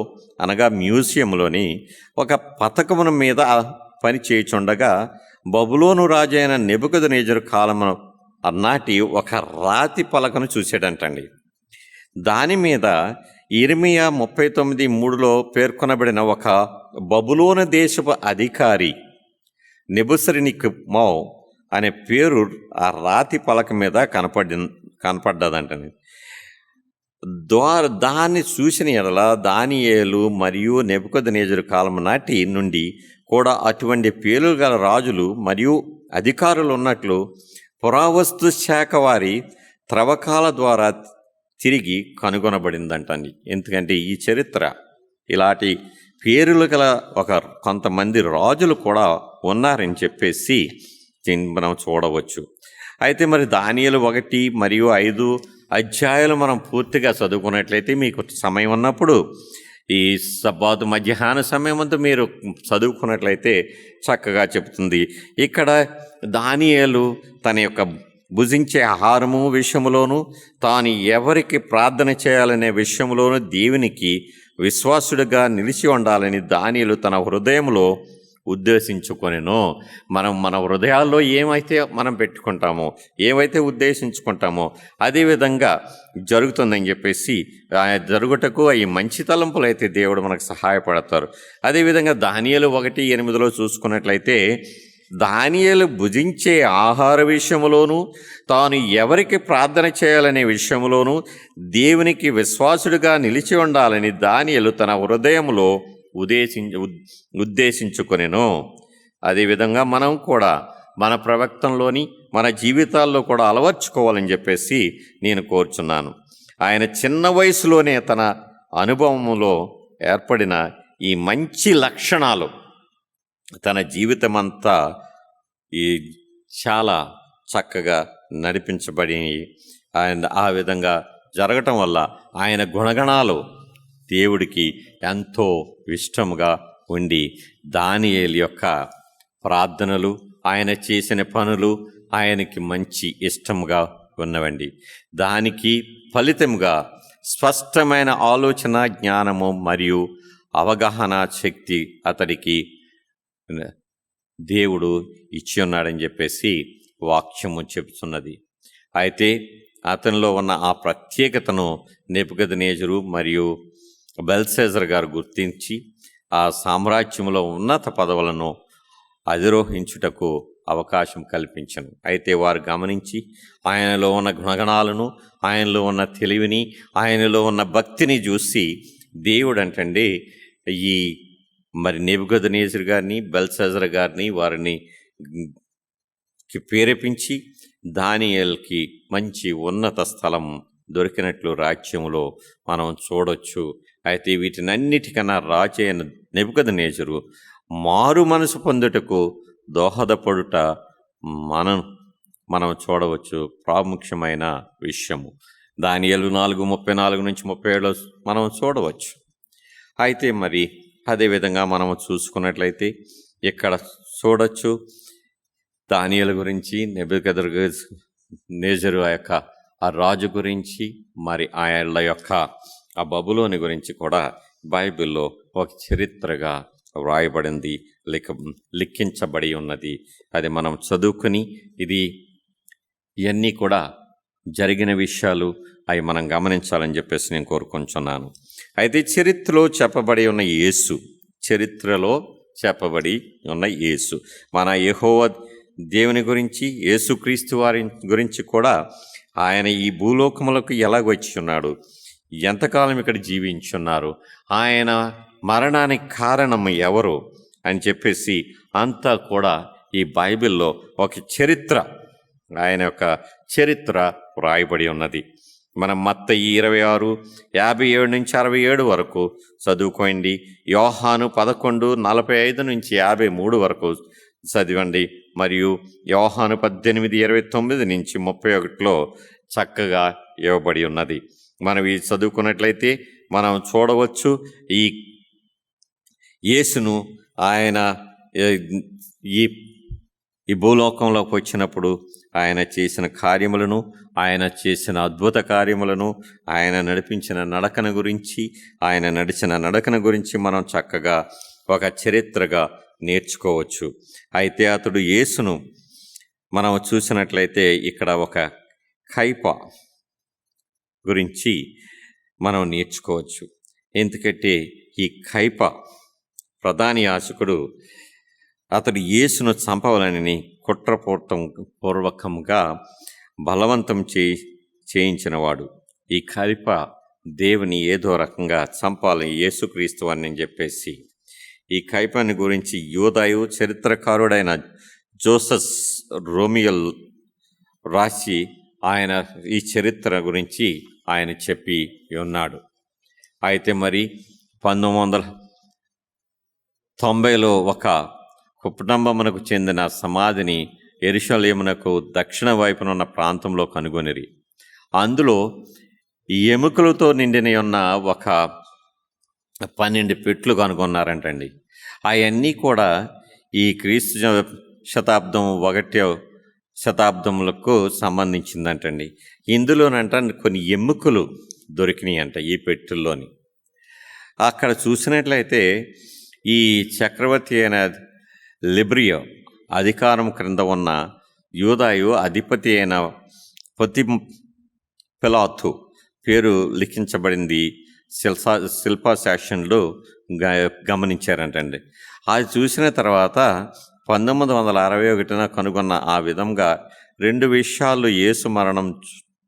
అనగా మ్యూజియంలోని ఒక పథకమున మీద పని చేయుచుండగా బబులోను రాజు అయిన నెబుకద్నెజరు కాలమున అన్నాటి ఒక రాతి పలకను చూశాడంటండి. దాని మీద ఇర్మియా 39:3లో పేర్కొనబడిన ఒక బబులోను దేశపు అధికారి నెబుసరినిక్మౌ అనే పేరు ఆ రాతి పలక మీద కనపడ్డదంటండి. దాన్ని చూసిన ఎడల దానియేలు మరియు నెబుకద్నెజరు కాలం నాటి నుండి కూడా అటువంటి పేర్లు గల రాజులు మరియు అధికారులు ఉన్నట్లు పురావస్తు శాఖ వారి త్రవ్వకాల ద్వారా తిరిగి కనుగొనబడిందంటండి. ఎందుకంటే ఈ చరిత్ర ఇలాంటి పేర్లు గల కొంతమంది రాజులు కూడా ఉన్నారని చెప్పేసి మనం చూడవచ్చు. అయితే మరి దానియేలు 1 మరియు 5 అధ్యాయాలు మనం పూర్తిగా చదువుకున్నట్లయితే, మీకు సమయం ఉన్నప్పుడు ఈ సబ్బాతు మధ్యాహ్న సమయం అంతా మీరు చదువుకున్నట్లయితే చక్కగా చెప్తుంది. ఇక్కడ దానియేలు తన యొక్క భుజించే ఆహారము విషయంలోనూ, తాను ఎవరికి ప్రార్థన చేయాలనే విషయంలోనూ దేవునికి విశ్వాసుడిగా నిలిచి ఉండాలని దానియేలు తన హృదయంలో ఉద్దేశించుకొనెను. మన హృదయాల్లో ఏమైతే మనం పెట్టుకుంటామో, ఏవైతే ఉద్దేశించుకుంటామో అదేవిధంగా జరుగుతుందని చెప్పేసి జరుగుటకు ఈ మంచి తలంపులు అయితే దేవుడు మనకు సహాయపడతారు. అదేవిధంగా దానియేలు 1:8 చూసుకున్నట్లయితే, దానియేలు భుజించే ఆహార విషయంలోనూ, తాను ఎవరికి ప్రార్థన చేయాలనే విషయంలోనూ దేవునికి విశ్వాసుడిగా నిలిచి ఉండాలని దానియేలు తన హృదయంలో ఉద్దేశించుకొనెను. అదేవిధంగా మనం కూడా మన ప్రవక్తంలోని మన జీవితాల్లో కూడా అలవర్చుకోవాలని చెప్పేసి నేను కోరుచున్నాను. ఆయన చిన్న వయసులోనే తన అనుభవంలో ఏర్పడిన ఈ మంచి లక్షణాలు తన జీవితమంతా చాలా చక్కగా నడిపించబడి ఆయన ఆ విధంగా జరగటం వల్ల ఆయన గుణగణాలు దేవుడికి ఎంతో ఇష్టముగా ఉండి దానియేలు యొక్క ప్రార్థనలు, ఆయన చేసిన పనులు ఆయనకి మంచి ఇష్టముగా ఉన్నవండి. దానికి ఫలితముగా స్పష్టమైన ఆలోచన జ్ఞానము మరియు అవగాహన శక్తి అతడికి దేవుడు ఇచ్చి ఉన్నాడని చెప్పేసి వాక్యము చెబుతున్నది. అయితే అతనిలో ఉన్న ఆ ప్రత్యేకతను నెబుకద్నెజరు మరియు బెల్షస్సర్ గారు గుర్తించి ఆ సామ్రాజ్యంలో ఉన్నత పదవులను అధిరోహించుటకు అవకాశం కల్పించను. అయితే వారు గమనించి ఆయనలో ఉన్న గుణగణాలను, ఆయనలో ఉన్న తెలివిని, ఆయనలో ఉన్న భక్తిని చూసి దేవుడు అంటండి ఈ మరి నెబుకద్నెజరు గారిని, బెల్షస్సర్ గారిని వారిని ప్రేరేపించి దానియేలుకి మంచి ఉన్నత స్థలం దొరికినట్లు రాజ్యంలో మనం చూడొచ్చు. అయితే వీటినన్నిటికన్నా రాజైన నెబుకద్నెజరు మారు మనసు పొందుటకు దోహదపడుట మనం చూడవచ్చు. ప్రాముఖ్యమైన విషయము దానియేలు 4:34-37 మనం చూడవచ్చు. అయితే మరి అదేవిధంగా మనం చూసుకున్నట్లయితే ఇక్కడ చూడొచ్చు దానియేలు గురించి, నెబుకద్నెజరు ఆ రాజు గురించి, మరి ఆయన యొక్క ఆ బబులోని గురించి కూడా బైబిల్లో ఒక చరిత్రగా వ్రాయబడింది, లిఖించబడి ఉన్నది. అది మనం చదువుకుని ఇవన్నీ కూడా జరిగిన విషయాలు అవి మనం గమనించాలని చెప్పేసి నేను కోరుకుంటున్నాను. అయితే చరిత్రలో చెప్పబడి ఉన్న యేసు మన యెహోవా దేవుని గురించి, యేసుక్రీస్తు వారి గురించి కూడా ఆయన ఈ భూలోకములకు ఎలాగొచ్చి ఉన్నాడు, ఎంతకాలం ఇక్కడ జీవించున్నారు, ఆయన మరణానికి కారణం ఎవరు అని చెప్పేసి అంతా కూడా ఈ బైబిల్లో ఒక చరిత్ర, ఆయన యొక్క చరిత్ర వ్రాయబడి ఉన్నది. మనం మత్తయి 26:57-67 వరకు చదువుకోండి. యోహాను 11:45-53 వరకు చదివండి. మరియు యోహాను 18:29-31 చక్కగా ఇవ్వబడి ఉన్నది. మనం ఇది చదువుకున్నట్లయితే మనం చూడవచ్చు ఈ యేసును ఆయన ఈ భూలోకంలోకి వచ్చినప్పుడు ఆయన చేసిన కార్యములను, ఆయన చేసిన అద్భుత కార్యములను, ఆయన నడిచిన నడకన గురించి మనం చక్కగా ఒక చరిత్రగా నేర్చుకోవచ్చు. అయితే అతడు యేసును మనం చూసినట్లయితే ఇక్కడ ఒక కైప గురించి మనం నేర్చుకోవచ్చు. ఎందుకంటే ఈ కైప ప్రధాన యాజకుడు అతడు యేసును చంపవాలని కుట్రపూర్వకంగా బలవంతం చేయించినవాడు. ఈ కైప దేవుని ఏదో రకంగా చంపాలని యేసుక్రీస్తు అని చెప్పేసి ఈ కైపాని గురించి యూదాయు చరిత్రకారుడైన జోసెఫ్ రోమియల్ రాసి ఆయన ఈ చరిత్ర గురించి ఆయన చెప్పి ఉన్నాడు. అయితే మరి 1990లో ఒక కుటుంబమునకు చెందిన సమాధిని యెరూషలేమునకు దక్షిణ వైపున ఉన్న ప్రాంతంలో కనుగొనిరి. అందులో ఎముకలతో నిండిన ఉన్న ఒక 12 పెట్లు కనుగొన్నారంటండి. అవన్నీ కూడా ఈ క్రీస్తు శతాబ్దం 1వ శతాబ్దములకు సంబంధించిందంటండి. ఇందులోనంట కొన్ని ఎముకలు దొరికినాయి అంట ఈ పెట్టెల్లోని. అక్కడ చూసినట్లయితే ఈ చక్రవర్తి అయిన లిబ్రియో అధికారం క్రింద ఉన్న యూదాయు అధిపతి అయిన పిలాతు పేరు లిఖించబడింది శిల్పాశాసనంలో గమనించారంటండి. అది చూసిన తర్వాత 1961 కనుగొన్న ఆ విధంగా 2 విషయాలు యేసు మరణం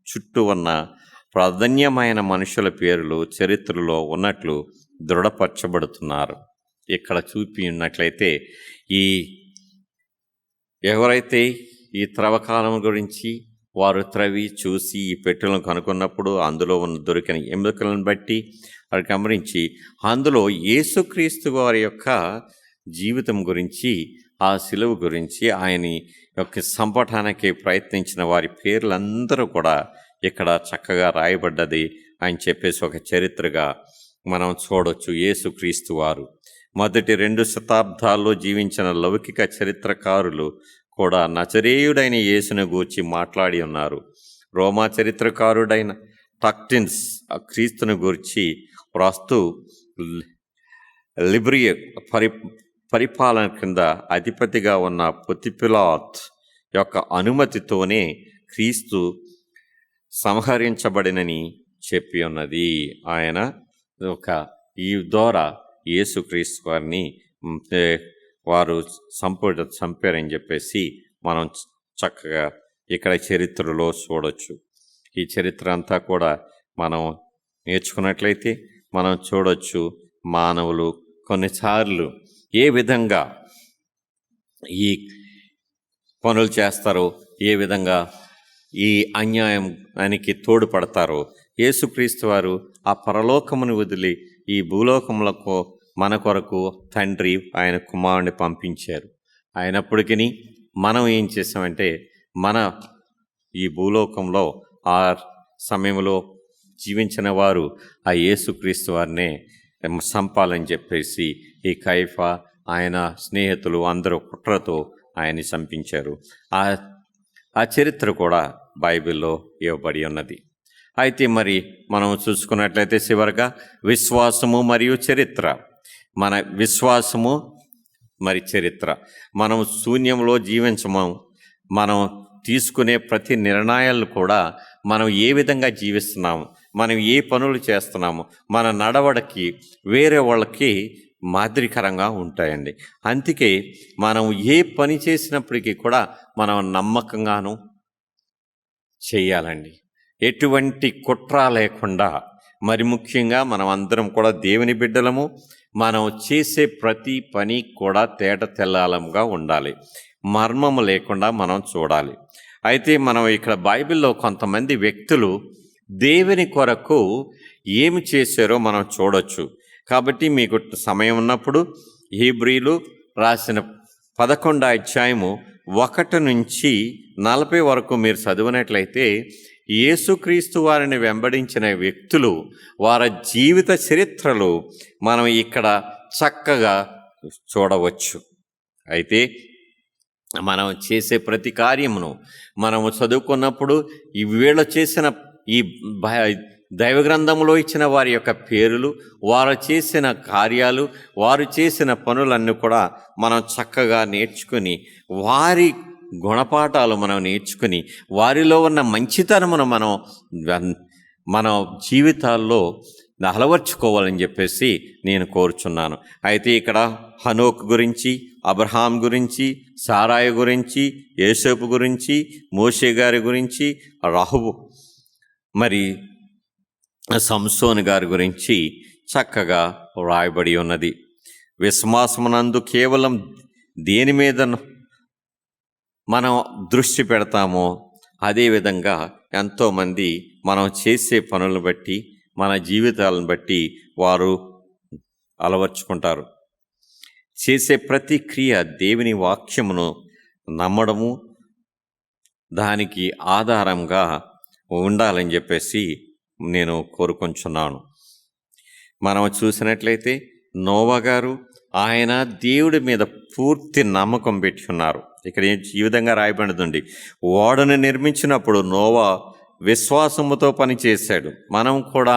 చుట్టూ ఉన్న ప్రాధాన్యమైన మనుషుల పేర్లు చరిత్రలో ఉన్నట్లు దృఢపరచబడుతున్నారు. ఇక్కడ చూపి ఉన్నట్లయితే ఎవరైతే ఈ త్రవ్వకాలం గురించి వారు త్రవి చూసి ఈ పెట్టెలను కనుక్కున్నప్పుడు అందులో ఉన్న దొరికిన ఎముకలను బట్టి వారు గమనించి అందులో యేసుక్రీస్తు వారి యొక్క జీవితం గురించి, ఆ శిలువ గురించి, ఆయన యొక్క సంపటానికి ప్రయత్నించిన వారి పేర్లందరూ కూడా ఇక్కడ చక్కగా రాయబడ్డది అని చెప్పేసి ఒక చరిత్రగా మనం చూడవచ్చు. యేసుక్రీస్తు వారు మొదటి 2 శతాబ్దాల్లో జీవించిన లౌకిక చరిత్రకారులు కూడా నజరేయుడైన యేసును గూర్చి మాట్లాడి ఉన్నారు. రోమా చరిత్రకారుడైన టక్టిన్స్ క్రీస్తును గూర్చి రాస్తూ లిబ్రియో పరిపాలన కింద అధిపతిగా ఉన్న పొంతిపిలాతు యొక్క అనుమతితోనే క్రీస్తు సంహరించబడినని చెప్పి ఉన్నది. ఆయన ఈ ద్వారా యేసుక్రీస్తు వారిని వారు చంపారని చెప్పేసి మనం చక్కగా ఇక్కడ చరిత్రలో చూడవచ్చు. ఈ చరిత్ర అంతా కూడా మనం నేర్చుకున్నట్లయితే మనం చూడవచ్చు మానవులు కొన్నిసార్లు ఏ విధంగా ఈ పనులు చేస్తారో, ఏ విధంగా ఈ అన్యాయానికి తోడ్పడతారో. యేసుక్రీస్తు వారు ఆ పరలోకమును వదిలి ఈ భూలోకములకు మన కొరకు తండ్రి ఆయన కుమారుని పంపించారు. అయినప్పటికీ మనం ఏం చేసామంటే మన ఈ భూలోకంలో ఆ సమయంలో జీవించిన వారు ఆ యేసుక్రీస్తు వారినే చంపాలని చెప్పేసి ఈ కైఫా ఆయన స్నేహితులు అందరూ కుట్రతో ఆయన్ని చంపించారు. ఆ చరిత్ర కూడా బైబిల్లో ఇవ్వబడి ఉన్నది. అయితే మరి మనం చూసుకున్నట్లయితే చివరిగా విశ్వాసము మరియు చరిత్ర. మన విశ్వాసము మరి చరిత్ర. మనం శూన్యంలో జీవించము. మనం తీసుకునే ప్రతి నిర్ణయాలు కూడా మనం ఏ విధంగా జీవిస్తున్నాము, మనం ఏ పనులు చేస్తున్నాము, మన నడవడికి వేరే వాళ్ళకి మాదిరికరంగా ఉంటాయండి. అందుకే మనం ఏ పని చేసినప్పటికీ కూడా మనం నమ్మకంగాను చేయాలండి. ఎటువంటి కుట్ర లేకుండా. మరి ముఖ్యంగా మనం అందరం కూడా దేవుని బిడ్డలము. మనం చేసే ప్రతి పని కూడా తేట తెల్లాలంగా ఉండాలి. మర్మము లేకుండా మనం చూడాలి. అయితే మనం ఇక్కడ బైబిల్లో కొంతమంది వ్యక్తులు దేవుని కొరకు ఏమి చేశారో మనం చూడొచ్చు. కాబట్టి మీకు సమయం ఉన్నప్పుడు హీబ్రీలు రాసిన 11వ అధ్యాయము 1 నుంచి 40 వరకు మీరు చదివినట్లయితే యేసుక్రీస్తు వారిని వెంబడించిన వ్యక్తులు వారి జీవిత చరిత్రలు మనం ఇక్కడ చక్కగా చూడవచ్చు. అయితే మనం చేసే ప్రతి కార్యమును మనము చదువుకున్నప్పుడు ఈ వీళ్ళ చేసిన ఈ దైవ గ్రంథంలో ఇచ్చిన వారి యొక్క పేర్లు, వారు చేసిన కార్యాలు, వారు చేసిన పనులన్నీ కూడా మనం చక్కగా నేర్చుకుని వారి గుణపాఠాలు మనం నేర్చుకుని వారిలో ఉన్న మంచితనమును మన జీవితాల్లో అలవర్చుకోవాలని చెప్పేసి నేను కోరుచున్నాను. అయితే ఇక్కడ హనోక్ గురించి, అబ్రహాం గురించి, సారాయి గురించి, యోసేపు గురించి, మోషే గారి గురించి, రాహుబు మరి సంసోను గారి గురించి చక్కగా వ్రాయబడి ఉన్నది. విశ్వాసమునందు కేవలం దేని మీద మనం దృష్టి పెడతామో అదేవిధంగా ఎంతోమంది మనం చేసే పనులను బట్టి, మన జీవితాలను బట్టి వారు అలవర్చుకుంటారు. చేసే ప్రతి క్రియ దేవుని వాక్యమును నమ్మడము, దానికి ఆధారంగా ఉండాలని చెప్పేసి నేను కోరుకుంటున్నాను. మనం చూసినట్లయితే నోవా గారు ఆయన దేవుడి మీద పూర్తి నమ్మకం పెట్టుకున్నారు. ఇక్కడ ఈ విధంగా రాయబడింది, ఓడను నిర్మించినప్పుడు నోవా విశ్వాసముతో పనిచేశాడు. మనం కూడా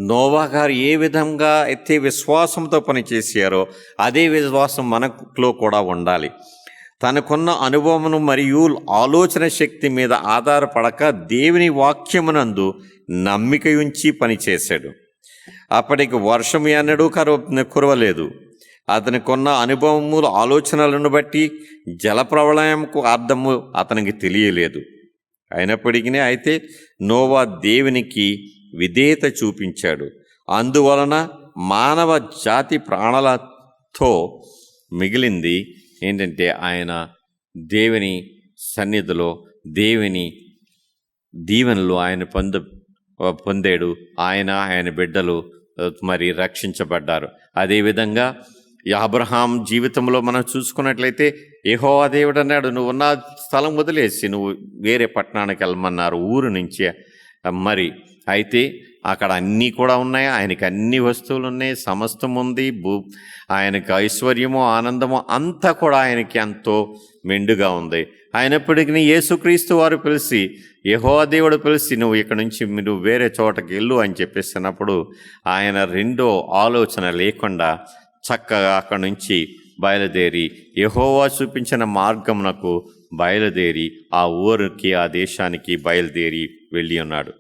నోవా గారు ఏ విధంగా అయితే విశ్వాసంతో పనిచేశారో అదే విశ్వాసం మనలో కూడా ఉండాలి. తనకున్న అనుభవమును మరియు ఆలోచన శక్తి మీద ఆధారపడక దేవుని వాక్యమునందు నమ్మిక ఉంచి పనిచేశాడు. అప్పటికి వర్షం ఎన్నడూ కురవలేదు. అతనికున్న అనుభవములు ఆలోచనలను బట్టి జలప్రళయంకు అర్థము అతనికి తెలియలేదు. అయినప్పటికీ అయితే నోవా దేవునికి విధేయత చూపించాడు. అందువలన మానవ జాతి ప్రాణాలతో మిగిలింది ఏంటంటే ఆయన దేవుని సన్నిధిలో దేవుని దీవెనలు ఆయన పొందాడు. ఆయన బిడ్డలు మరి రక్షించబడ్డారు. అదేవిధంగా అబ్రహాం జీవితంలో మనం చూసుకున్నట్లయితే యెహోవా దేవుడు అన్నాడు, నువ్వు ఉన్న స్థలం వదిలేసి నువ్వు వేరే పట్టణానికి వెళ్ళమన్నారు, ఊరు నుంచి. మరి అయితే అక్కడ అన్నీ కూడా ఉన్నాయి, ఆయనకి అన్ని వస్తువులు ఉన్నాయి, సమస్తం ఉంది, ఆయనకి ఐశ్వర్యము ఆనందము అంతా కూడా ఆయనకి ఎంతో మెండుగా ఉంది. అయినప్పటికీ యేసుక్రీస్తు వారు పిలిచి, యెహోవా దేవుడు పిలిచి నువ్వు ఇక్కడ నుంచి మీరు వేరే చోటకి వెళ్ళు అని చెప్పేసినప్పుడు ఆయన రెండో ఆలోచన లేకుండా చక్కగా అక్కడి నుంచి బయలుదేరి యెహోవా చూపించిన మార్గమునకు బయలుదేరి ఆ ఊరికి ఆ దేశానికి బయలుదేరి వెళ్ళి ఉన్నాడు.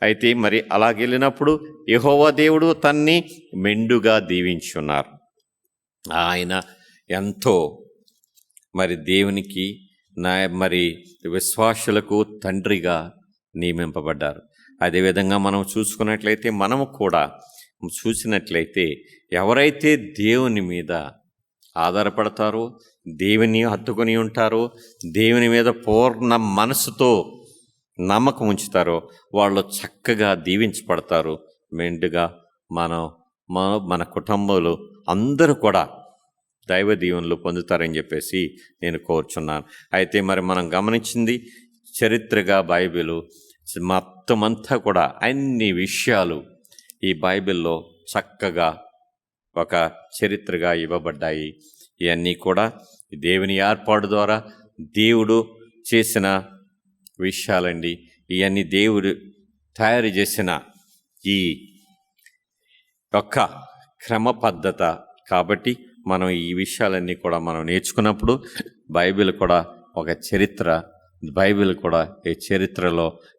అయితే మరి అలాగెళ్ళినప్పుడు యెహోవా దేవుడు తన్ని మెండుగా దీవించి ఉన్నారు. ఆయన ఎంతో మరి దేవునికి మరి విశ్వాసులకు తండ్రిగా నియమింపబడ్డారు. అదేవిధంగా మనం చూసుకున్నట్లయితే మనము కూడా చూసినట్లయితే ఎవరైతే దేవుని మీద ఆధారపడతారో, దేవుని హత్తుకొని ఉంటారో, దేవుని మీద పూర్ణ మనసుతో నమ్మకం ఉంచుతారో వాళ్ళు చక్కగా దీవించబడతారు. మెండుగా మన కుటుంబంలో అందరూ కూడా దైవ దీవెనలు పొందుతారని చెప్పేసి నేను కోరుచున్నాను. అయితే మరి మనం గమనించింది చరిత్రగా బైబిల్ మొత్తం అంతా కూడా అన్ని విషయాలు ఈ బైబిల్లో చక్కగా ఒక చరిత్రగా ఇవ్వబడ్డాయి. ఇవన్నీ కూడా దేవుని ఏర్పాటు ద్వారా దేవుడు చేసిన విషయాలండి. ఇవన్నీ దేవుడు తయారు చేసిన ఈ యొక్క క్రమ పద్ధత కాబట్టి మనం ఈ విషయాలన్నీ కూడా మనం నేర్చుకున్నప్పుడు బైబిల్ కూడా ఒక చరిత్ర, బైబిల్ కూడా ఈ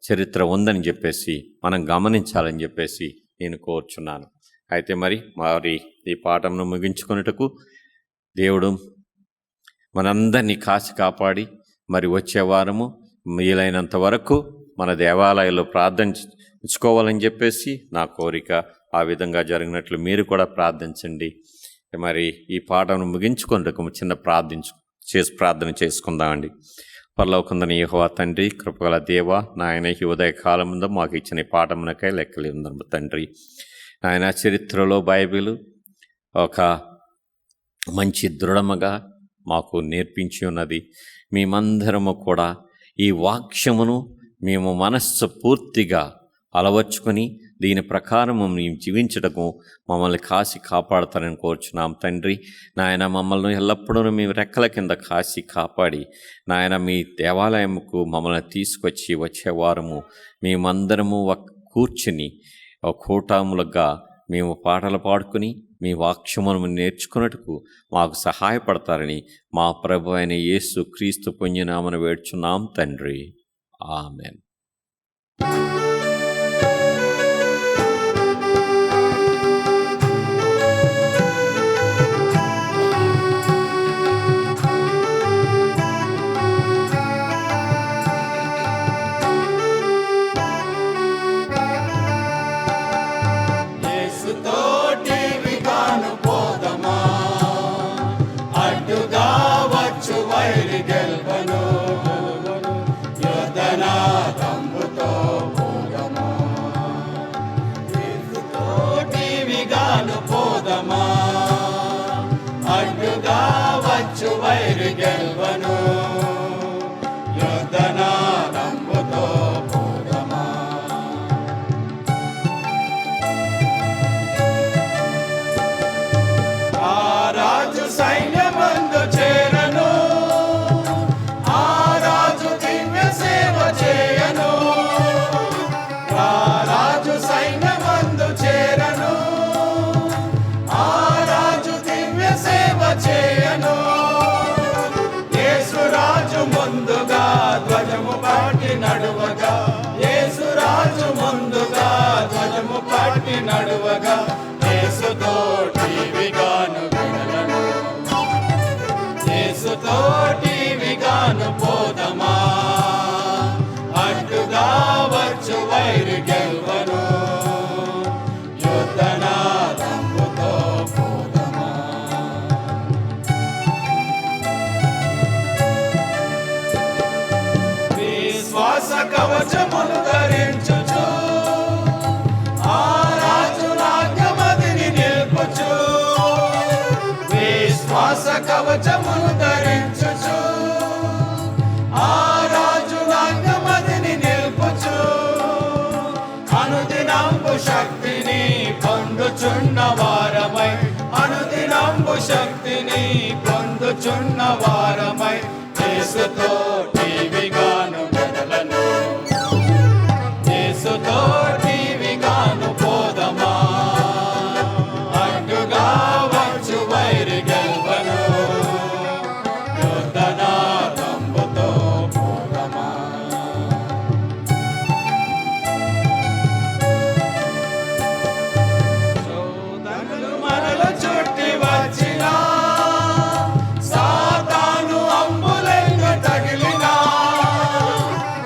చరిత్ర ఉందని చెప్పేసి మనం గమనించాలని చెప్పేసి నేను కోరుచున్నాను. అయితే మరి ఈ పాఠంను ముగించుకున్నట్టుకు దేవుడు మనందరినీ కాచి కాపాడి మరి వచ్చే వారము వీలైనంత వరకు మన దేవాలయాల్లో ప్రార్థించుకోవాలని చెప్పేసి నా కోరిక. ఆ విధంగా జరిగినట్లు మీరు కూడా ప్రార్థించండి. మరి ఈ పాఠంను ముగించుకున్నట్టుకు చిన్న ప్రార్థన చేసుకుందామండి. పరలోకందని యెహోవా తండ్రి, కృపగల దేవ, నాయన ఈ ఉదయ కాలముందు మాకు ఇచ్చిన పాఠమునకై లెక్కలేము తండ్రి. నాయన చరిత్రలో బైబిల్ ఒక మంచి దృఢముగా మాకు నేర్పించి ఉన్నది. మేమందరము కూడా ఈ వాక్యమును మేము మనస్సు పూర్తిగా అలవర్చుకొని దీని ప్రకారము మేము జీవించటకు మమ్మల్ని కాసి కాపాడతారని కోరుచున్నాం తండ్రి. నాయన మమ్మల్ని ఎల్లప్పుడూ మేము రెక్కల కింద కాసి కాపాడి నాయన మీ దేవాలయంకు మమ్మల్ని తీసుకొచ్చి వచ్చేవారము మేమందరము కూర్చుని కూటాములుగా మేము పాటలు పాడుకుని మీ వాక్యమును నేర్చుకున్నట్టుకు మాకు సహాయపడతారని మా ప్రభు అయిన యేసు క్రీస్తు పుణ్యనామమున వేడుచున్నాం తండ్రి. ఆమెన్. నడువగా, యేసురాజు ముందుగా ధ్వజము పట్టి నడువగా, యేసుతోటి విగాను విడలను, యేసుతోటి విగాను పోదమా, అడ్డుగా వచ్చు వైరి గెల్వను, యుద్ధనాదంబుతో పోదమా. విశ్వాస కవచమును ధరించుచు, ఆ రాజు నాగమదిని నిల్పుచు, విశ్వాస కవచమును ధరించుచు, ఆ రాజు నాగమదిని నిల్పుచు, అనుదినంబు శక్తిని పొందుచున్న వారమై, అనుదినంబు శక్తిని పొందుచున్న వారమై, యేసుతోటి విగాను వెడలను, యేసుతోటి విగాను పోదమా, అడ్డుగా వచ్చు వైరి గెల్వను, యుద్ధనాదంబుతో పోదమా. శోధనలు మనల చుట్టి వచ్చినా, సాతాను అంబులెన్ను తగిలినా,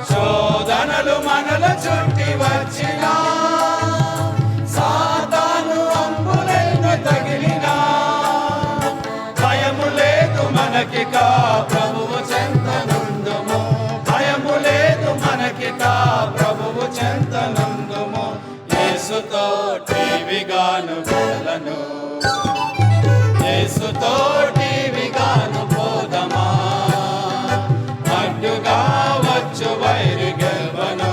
శోధనలు మనల చుట్టి వచ్చినా, సాతాను అంబులెన్ను తగిలినా, భయము లేదు మనకిక ప్రభువు చెంతనుందుము, భయము లేదు మనకిక ప్రభువు చెంతనుందుము, యేసుతోటి విగాను వెడలను, యేసుతోటి విగాను పోదమా, అడ్డుగా వచ్చు వైరి గెల్వను,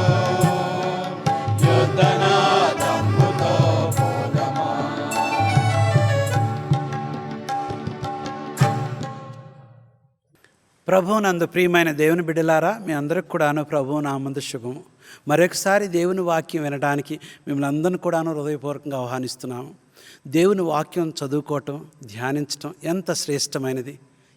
యుద్ధనాదంబుతో పోదమా. ప్రభువునందు ప్రియమైన దేవుని బిడ్డలారా, మీ అందరికి కూడాను ప్రభువు నామందు శుభము. మరొకసారి దేవుని వాక్యం వినడానికి మిమ్మల్ని అందరిని కూడాను హృదయపూర్వకంగా ఆహ్వానిస్తున్నాము. దేవుని వాక్యం చదువుకోవటం, ధ్యానించటం ఎంత శ్రేష్టమైనది,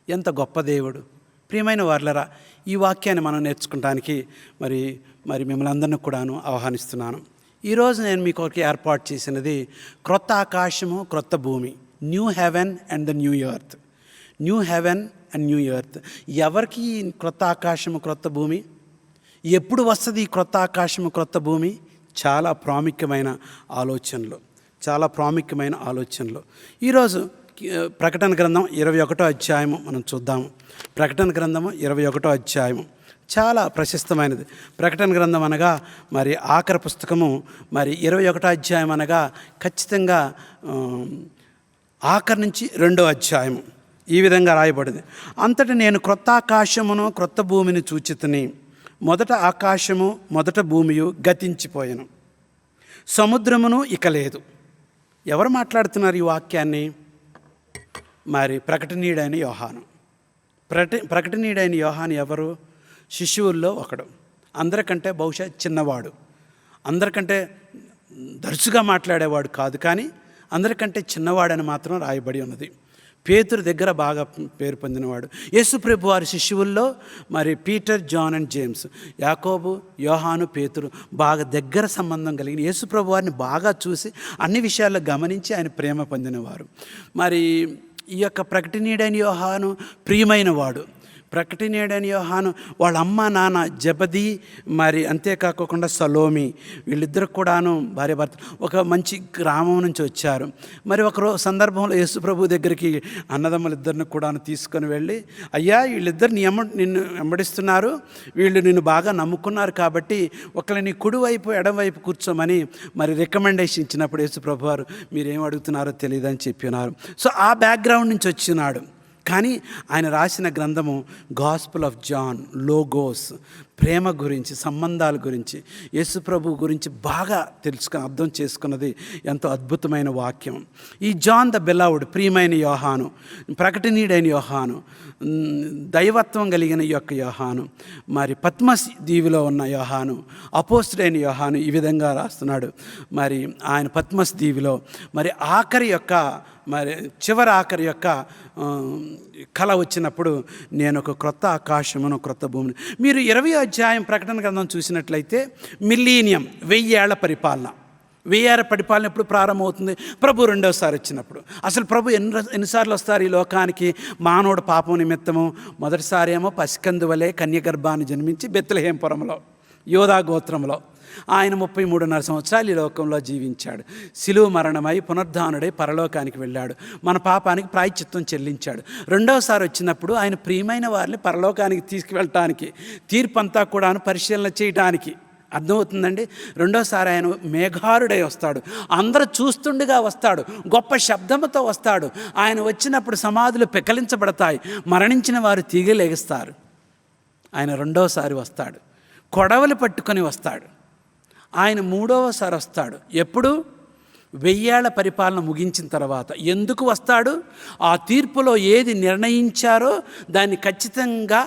ఎంత గొప్ప దేవుడు. ప్రియమైన వార్లరా, ఈ వాక్యాన్ని మనం నేర్చుకోవడానికి మరి మిమ్మల్ని అందరిని కూడాను ఆహ్వానిస్తున్నాను. ఈరోజు నేను మీకు ఒక ఏర్పాటు చేసినది క్రొత్త ఆకాశము, క్రొత్త భూమి, new heaven and the new earth. New heaven and new earth. ఎవరికి ఈ క్రొత్త ఆకాశము, క్రొత్త భూమి? ఎప్పుడు వస్తుంది ఈ క్రొత్త ఆకాశము, క్రొత్త భూమి? చాలా ప్రాముఖ్యమైన ఆలోచనలు, చాలా ప్రాముఖ్యమైన ఆలోచనలు. ఈరోజు ప్రకటన గ్రంథం 21వ అధ్యాయము మనం చూద్దాము. ప్రకటన గ్రంథము 21వ అధ్యాయము చాలా ప్రశస్తమైనది. ప్రకటన గ్రంథం అనగా మరి ఆఖరి పుస్తకము, మరి 21వ అధ్యాయం అనగా ఖచ్చితంగా ఆఖరి నుంచి 2వ అధ్యాయము. ఈ విధంగా రాయబడింది. అంతటి నేను క్రొత్త ఆకాశమును, క్రొత్త భూమిని చూచితిని. మొదట ఆకాశము, మొదట భూమియు గతించిపోయెను, సముద్రమును ఇక లేదు. ఎవరు మాట్లాడుతున్నారు ఈ వాక్యాన్ని? మరి ప్రకటనీయుడైన యోహాను. ప్రకటనీయుడైన యోహాను ఎవరు? శిష్యువుల్లో ఒకడు. అందరికంటే బహుశా చిన్నవాడు, అందరికంటే దర్సుగా మాట్లాడేవాడు కాదు, కానీ అందరికంటే చిన్నవాడని మాత్రం రాయబడి ఉన్నది. పేతురు దగ్గర బాగా పేరు పొందినవాడు. యేసుప్రభు వారి శిష్యువుల్లో మరి పీటర్, జాన్ అండ్ జేమ్స్, యాకోబు, యోహాను, పేతురు బాగా దగ్గర సంబంధం కలిగిన, యేసుప్రభు వారిని బాగా చూసి అన్ని విషయాల్లో గమనించి ఆయన ప్రేమ పొందినవారు. మరి ఈ యొక్క ప్రకటనీయుడైన యోహాను ప్రియమైన వాడు. ప్రకటనీయుడైన యోహాను వాళ్ళ అమ్మ నాన్న జబదీ, మరి అంతేకాకుండా సలోమి, వీళ్ళిద్దరు కూడాను భార్య భర్త ఒక మంచి గ్రామం నుంచి వచ్చారు. మరి ఒక సందర్భంలో యేసుప్రభు దగ్గరికి అన్నదమ్ములిద్దరిని కూడాను తీసుకొని వెళ్ళి, అయ్యా వీళ్ళిద్దరు నిన్ను వెంబడిస్తున్నారు, వీళ్ళు నిన్ను బాగా నమ్ముకున్నారు, కాబట్టి ఒకళ్ళని నీ కుడివైపు ఎడమవైపు కూర్చోమని మరి రికమెండేషన్ ఇచ్చినప్పుడు యేసుప్రభు వారు మీరేం అడుగుతున్నారో తెలియదని చెప్పినారు. సో ఆ బ్యాక్గ్రౌండ్ నుంచి వచ్చినాడు. కానీ ఆయన రాసిన గ్రంథము గాస్పుల్ ఆఫ్ జాన్, లోగోస్, ప్రేమ గురించి, సంబంధాల గురించి, యేసుప్రభు గురించి బాగా అర్థం చేసుకున్నది ఎంతో అద్భుతమైన వాక్యం. ఈ జాన్ ద బెలవుడ్, ప్రియమైన యోహాను, ప్రకటనీయుడైన యోహాను, దైవత్వం కలిగిన ఈ యొక్క యోహాను, మరి పద్మస్ దీవిలో ఉన్న యోహాను, అపోస్తుడైన యోహాను ఈ విధంగా రాస్తున్నాడు. మరి ఆయన పద్మస్ దీవిలో మరి చివరి ఆఖరి యొక్క కళ వచ్చినప్పుడు నేను ఒక క్రొత్త ఆకాశమును క్రొత్త భూమిని. మీరు 20వ అధ్యాయం ప్రకటన గ్రంథం చూసినట్లయితే మిలీనియం 1000 ఏళ్ల పరిపాలన. 1000 ఏళ్ల పరిపాలన ఎప్పుడు ప్రారంభమవుతుంది? ప్రభు రెండోసారి వచ్చినప్పుడు. అసలు ప్రభు ఎన్నిసార్లు వస్తారు ఈ లోకానికి? మానవుడు పాపం నిమిత్తము మొదటిసారి ఏమో పసికందు వలె కన్యగర్భాన్ని జన్మించి బెత్లెహేంపురంలో యోధా గోత్రంలో ఆయన 33.5 సంవత్సరాలు ఈ లోకంలో జీవించాడు. శిలువ మరణమై పునరుద్ధానుడై పరలోకానికి వెళ్ళాడు. మన పాపానికి ప్రాయశ్చిత్తం చెల్లించాడు. రెండవసారి వచ్చినప్పుడు ఆయన ప్రియమైన వారిని పరలోకానికి తీసుకువెళ్ళటానికి, తీర్పంతా కూడాను పరిశీలన చేయడానికి. అర్థమవుతుందండి? రెండోసారి ఆయన మేఘారుడై వస్తాడు. అందరూ చూస్తుండగా వస్తాడు. గొప్ప శబ్దముతో వస్తాడు. ఆయన వచ్చినప్పుడు సమాధులు పెకలించబడతాయి. మరణించిన వారు తీగలేగిస్తారు. ఆయన రెండోసారి వస్తాడు. కొడవలు పట్టుకొని వస్తాడు. ఆయన మూడవసారి వస్తాడు. ఎప్పుడు? 1000 ఏళ్ల పరిపాలన ముగించిన తర్వాత. ఎందుకు వస్తాడు? ఆ తీర్పులో ఏది నిర్ణయించారో దాన్ని ఖచ్చితంగా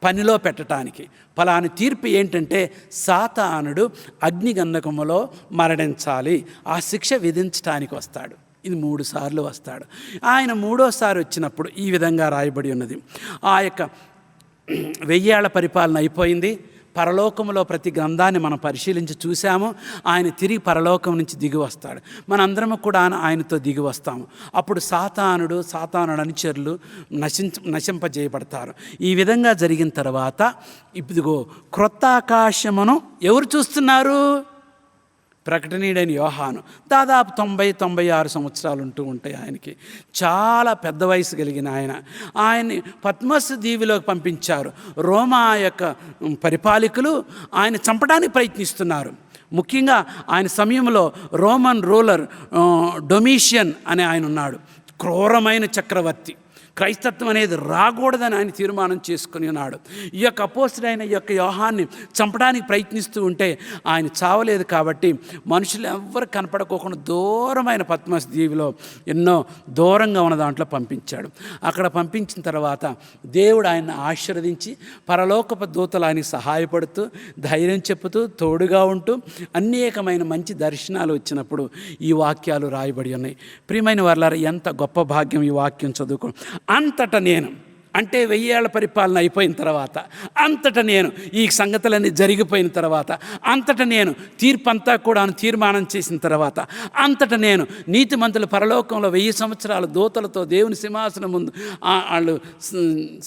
పనిలో పెట్టడానికి. ఫలాని తీర్పు ఏంటంటే సాతానుడు అగ్నిగంధకములో మరణించాలి, ఆ శిక్ష విధించడానికి వస్తాడు. ఇది 3 సార్లు వస్తాడు. ఆయన మూడోసారి వచ్చినప్పుడు ఈ విధంగా రాయబడి ఉన్నది. ఆ యొక్క 1000 ఏళ్ల పరిపాలన అయిపోయింది. పరలోకంలో ప్రతి గ్రంథాన్ని మనం పరిశీలించి చూసాము. ఆయన తిరిగి పరలోకం నుంచి దిగి వస్తాడు. మనందరము కూడా ఆయనతో దిగి వస్తాము. అప్పుడు సాతానుడు అనుచరులు నశింపజేయబడతారు. ఈ విధంగా జరిగిన తర్వాత ఇదిగో క్రొత్త ఆకాశమును ఎవరు చూస్తున్నారు? ప్రకటనీయుడైన యోహాను. దాదాపు 90-96 సంవత్సరాలు ఉంటూ ఉంటాయి ఆయనకి. చాలా పెద్ద వయసు కలిగిన ఆయన్ని పద్మస్ దీవిలోకి పంపించారు. రోమా యొక్క పరిపాలకులు ఆయన చంపడానికి ప్రయత్నిస్తున్నారు. ముఖ్యంగా ఆయన సమయంలో రోమన్ రూలర్ డొమిషియన్ అనే ఆయన ఉన్నాడు. క్రూరమైన చక్రవర్తి. క్రైస్తత్వం అనేది రాకూడదని ఆయన తీర్మానం చేసుకుని ఉన్నాడు. ఈ యొక్క అపోస్తుడైన ఈ యొక్క యోహాన్ని చంపడానికి ప్రయత్నిస్తూ ఉంటే ఆయన చావలేదు కాబట్టి మనుషులు ఎవ్వరు కనపడకోకుండా దూరమైన పద్మస్ దీవిలో ఎన్నో దూరంగా ఉన్న దాంట్లో పంపించాడు. అక్కడ పంపించిన తర్వాత దేవుడు ఆయన్ని ఆశీర్వదించి పరలోకపు దూతలు ఆయనకి సహాయపడుతూ ధైర్యం చెప్పుతూ తోడుగా ఉంటూ అనేకమైన మంచి దర్శనాలు వచ్చినప్పుడు ఈ వాక్యాలు రాయబడి ఉన్నాయి. ప్రియమైన వారలారా, ఎంత గొప్ప భాగ్యం ఈ వాక్యం చదువుకో. అంతటా నేను, అంటే 1000 ఏళ్ల పరిపాలన అయిపోయిన తర్వాత, అంతటా నేను ఈ సంగతులన్నీ జరిగిపోయిన తర్వాత, అంతటా నేను తీర్పంతా కూడా తీర్మానం చేసిన తర్వాత, అంతటా నేను నీతిమంతుల పరలోకంలో 1000 సంవత్సరాల దూతలతో దేవుని సింహాసనం ముందు వాళ్ళు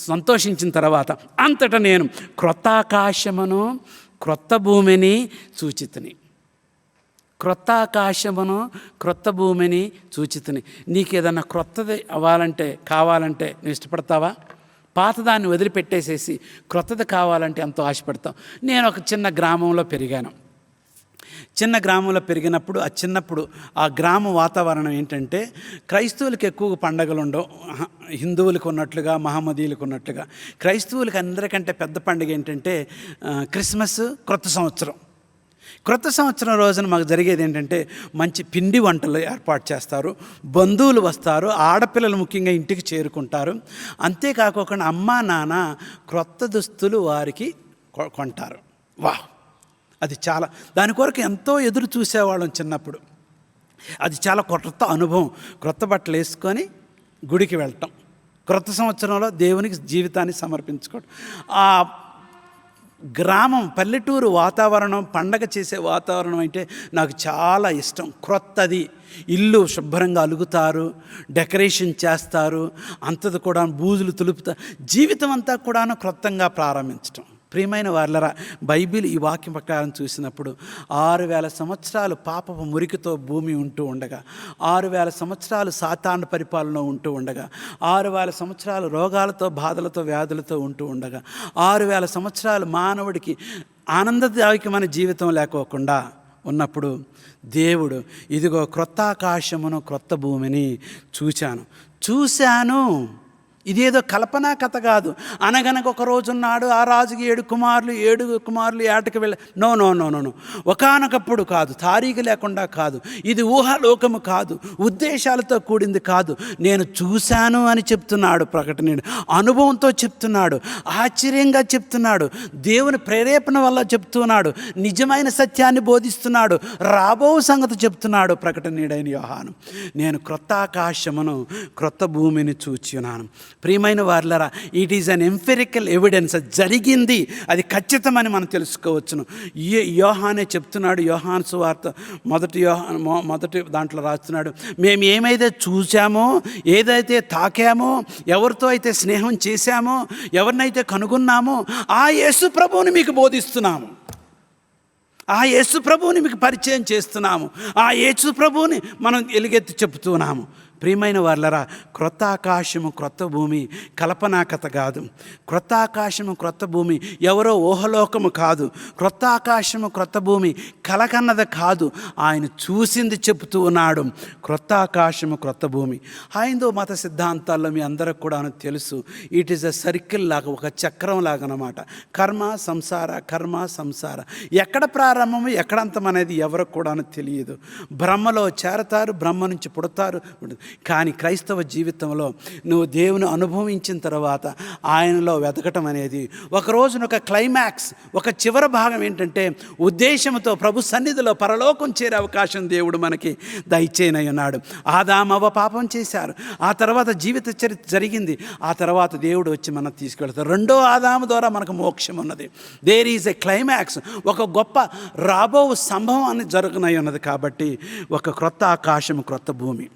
సంతోషించిన తర్వాత, అంతటా నేను క్రొత్త ఆకాశమును క్రొత్త భూమిని చూచితిని. క్రొత్త ఆకాశమును క్రొత్త భూమిని చూచితిని. నీకు ఏదన్నా క్రొత్తది కావాలంటే నువ్వు ఇష్టపడతావా? పాతదాన్ని వదిలిపెట్టేసేసి క్రొత్తది కావాలంటే ఎంతో ఆశపడతాం. నేను ఒక చిన్న గ్రామంలో పెరిగాను. చిన్న గ్రామంలో పెరిగినప్పుడు ఆ గ్రామ వాతావరణం ఏంటంటే క్రైస్తవులకు ఎక్కువ పండుగలు ఉండవు. హిందువులకు ఉన్నట్లుగా మహమ్మదీయులకు ఉన్నట్లుగా క్రైస్తవులకు అందరికంటే పెద్ద పండుగ ఏంటంటే క్రిస్మస్, క్రొత్త సంవత్సరం. క్రొత్త సంవత్సరం రోజున మాకు జరిగేది ఏంటంటే మంచి పిండి వంటలు ఏర్పాటు చేస్తారు. బంధువులు వస్తారు. ఆడపిల్లలు ముఖ్యంగా ఇంటికి చేరుకుంటారు. అంతేకాకుండా అమ్మా నాన్న క్రొత్త దుస్తులు వారికి కొంటారు. అది చాలా, దాని కొరకు ఎంతో ఎదురు చూసేవాళ్ళం చిన్నప్పుడు. అది చాలా కొత్త అనుభవం. క్రొత్త బట్టలు వేసుకొని గుడికి వెళ్ళటం, క్రొత్త సంవత్సరంలో దేవునికి జీవితాన్ని సమర్పించుకోవడం. ఆ గ్రామం, పల్లెటూరు వాతావరణం, పండగ చేసే వాతావరణం అంటే నాకు చాలా ఇష్టం. క్రొత్తది. ఇల్లు శుభ్రంగా అలుగుతారు, డెకరేషన్ చేస్తారు, అంతది కూడా బూజులు తులుపుతారు. జీవితం అంతా కూడాను క్రొత్తంగా ప్రారంభించటం. ప్రియమైన వారలారా, బైబిల్ ఈ వాక్యం ప్రకారం చూసినప్పుడు 6000 సంవత్సరాలు పాపపు మురికితో భూమి ఉంటూ ఉండగా, 6000 సంవత్సరాలు సాతాను పరిపాలన ఉంటూ ఉండగా, 6000 సంవత్సరాలు రోగాలతో బాధలతో వ్యాధులతో ఉంటూ ఉండగా, 6000 సంవత్సరాలు మానవుడికి ఆనందదాయకమైన జీవితం లేకోకుండా ఉన్నప్పుడు దేవుడు ఇదిగో క్రొత్త ఆకాశమును క్రొత్త భూమిని చూశాను. ఇదేదో కల్పనా కథ కాదు. అనగనక ఒక రోజున్నాడు, ఆ రాజుకి 7 కుమారులు ఏటకి వెళ్ళ నో. ఒకానొకప్పుడు కాదు, తారీఖు లేకుండా కాదు, ఇది ఊహాలోకము కాదు, ఉద్దేశాలతో కూడింది కాదు. నేను చూశాను అని చెప్తున్నాడు ప్రకటనీయుడు. అనుభవంతో చెప్తున్నాడు, ఆశ్చర్యంగా చెప్తున్నాడు, దేవుని ప్రేరేపణ వల్ల చెప్తున్నాడు, నిజమైన సత్యాన్ని బోధిస్తున్నాడు, రాబో సంగతి చెప్తున్నాడు ప్రకటనీయుడైన యోహాను. నేను క్రొత్త ఆకాశమును క్రొత్త భూమిని చూచున్నాను. ప్రియమైన వార్లరా, it is an empirical evidence. జరిగింది, అది ఖచ్చితమని మనం తెలుసుకోవచ్చును. యోహానే చెప్తున్నాడు, యోహాను సువార్త మొదటి దాంట్లో రాస్తున్నాడు, మేము ఏమైతే చూసామో, ఏదైతే తాకామో, ఎవరితో అయితే స్నేహం చేశామో, ఎవరినైతే కనుగొన్నామో ఆ యేసు ప్రభువుని మీకు బోధిస్తున్నాము, ఆ యేసు ప్రభువుని మీకు పరిచయం చేస్తున్నాము, ఆ యేసు ప్రభువుని మనం ఎలుగెత్తి చెప్తున్నాము. ప్రియమైన వాళ్ళరా, క్రొత్త ఆకాశము క్రొత్త భూమి కల్పనా కథ కాదు. క్రొత్త ఆకాశము క్రొత్త భూమి ఎవరో ఊహలోకము కాదు. క్రొత్త ఆకాశము క్రొత్త భూమి కలకన్నది కాదు, ఆయన చూసింది చెబుతూ ఉన్నాడు. క్రొత్త ఆకాశము క్రొత్త భూమి. హైందవ మత సిద్ధాంతాల్లో మీ అందరికి కూడా తెలుసు, ఇట్ ఈస్ అ సర్కిల్ లాగా, ఒక చక్రం లాగా అన్నమాట. కర్మ సంసార, కర్మ సంసార. ఎక్కడ ప్రారంభము ఎక్కడ అంతం అనేది ఎవరికి కూడా తెలియదు. బ్రహ్మలో చేరతారు, బ్రహ్మ నుంచి పుడతారు. కానీ క్రైస్తవ జీవితంలో నువ్వు దేవుని అనుభవించిన తర్వాత ఆయనలో వెతకటం అనేది ఒక రోజున ఒక క్లైమాక్స్, ఒక చివరి భాగం ఏంటంటే ఉద్దేశంతో ప్రభు సన్నిధిలో పరలోకం చేరే అవకాశం దేవుడు మనకి దయచేయనై ఉన్నాడు. ఆదామవ్వ పాపం చేశారు, ఆ తర్వాత జీవిత చరిత్ర జరిగింది, ఆ తర్వాత దేవుడు వచ్చి మనం తీసుకెళ్తారు. రెండో ఆదాము ద్వారా మనకు మోక్షం ఉన్నది. దేర్ ఈజ్ ఎ క్లైమాక్స్, ఒక గొప్ప రాబో సంభవం అని జరుగునై ఉన్నది. కాబట్టి ఒక క్రొత్త ఆకాశం క్రొత్త భూమి.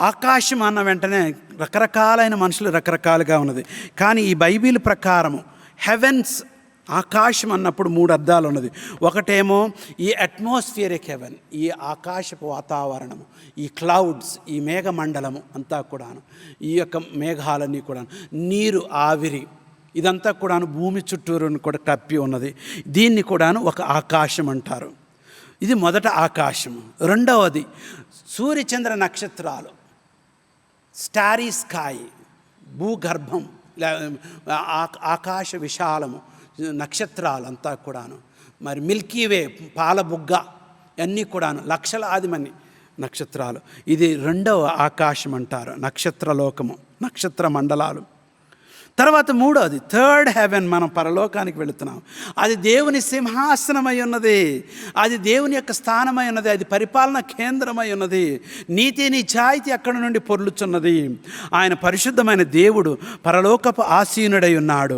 ఆకాశం అన్న వెంటనే రకరకాలైన మనుషులు రకరకాలుగా ఉన్నది. కానీ ఈ బైబిల్ ప్రకారము హెవెన్స్, ఆకాశం అన్నప్పుడు 3 అర్థాలు ఉన్నది. ఒకటేమో ఈ అట్మాస్ఫియరిక్ హెవెన్, ఈ ఆకాశపు వాతావరణము, ఈ క్లౌడ్స్, ఈ మేఘమండలము అంతా కూడాను, ఈ యొక్క మేఘాలన్నీ కూడా, నీరు ఆవిరి, ఇదంతా కూడాను భూమి చుట్టూరుని కూడా కప్పి ఉన్నది. దీన్ని కూడాను ఒక ఆకాశం అంటారు. ఇది మొదట ఆకాశము. రెండవది సూర్యచంద్ర నక్షత్రాలు, స్టారీ స్కై, భూగర్భం, ఆకాశ విశాలము, నక్షత్రాలంతా కూడాను, మరి మిల్కీవే, పాలబుగ్గ, అన్నీ కూడాను లక్షలాది మంది నక్షత్రాలు. ఇది రెండవ ఆకాశం అంటారు, నక్షత్రలోకము, నక్షత్ర మండలాలు. తర్వాత మూడవది థర్డ్ హెవెన్, మనం పరలోకానికి వెళుతున్నాం. అది దేవుని సింహాసనమై ఉన్నది, అది దేవుని యొక్క స్థానమై ఉన్నది, అది పరిపాలన కేంద్రమై ఉన్నది. నీతి నిజాయితీ అక్కడ నుండి పొర్లుచున్నది. ఆయన పరిశుద్ధమైన దేవుడు పరలోకపు ఆసీనుడై ఉన్నాడు.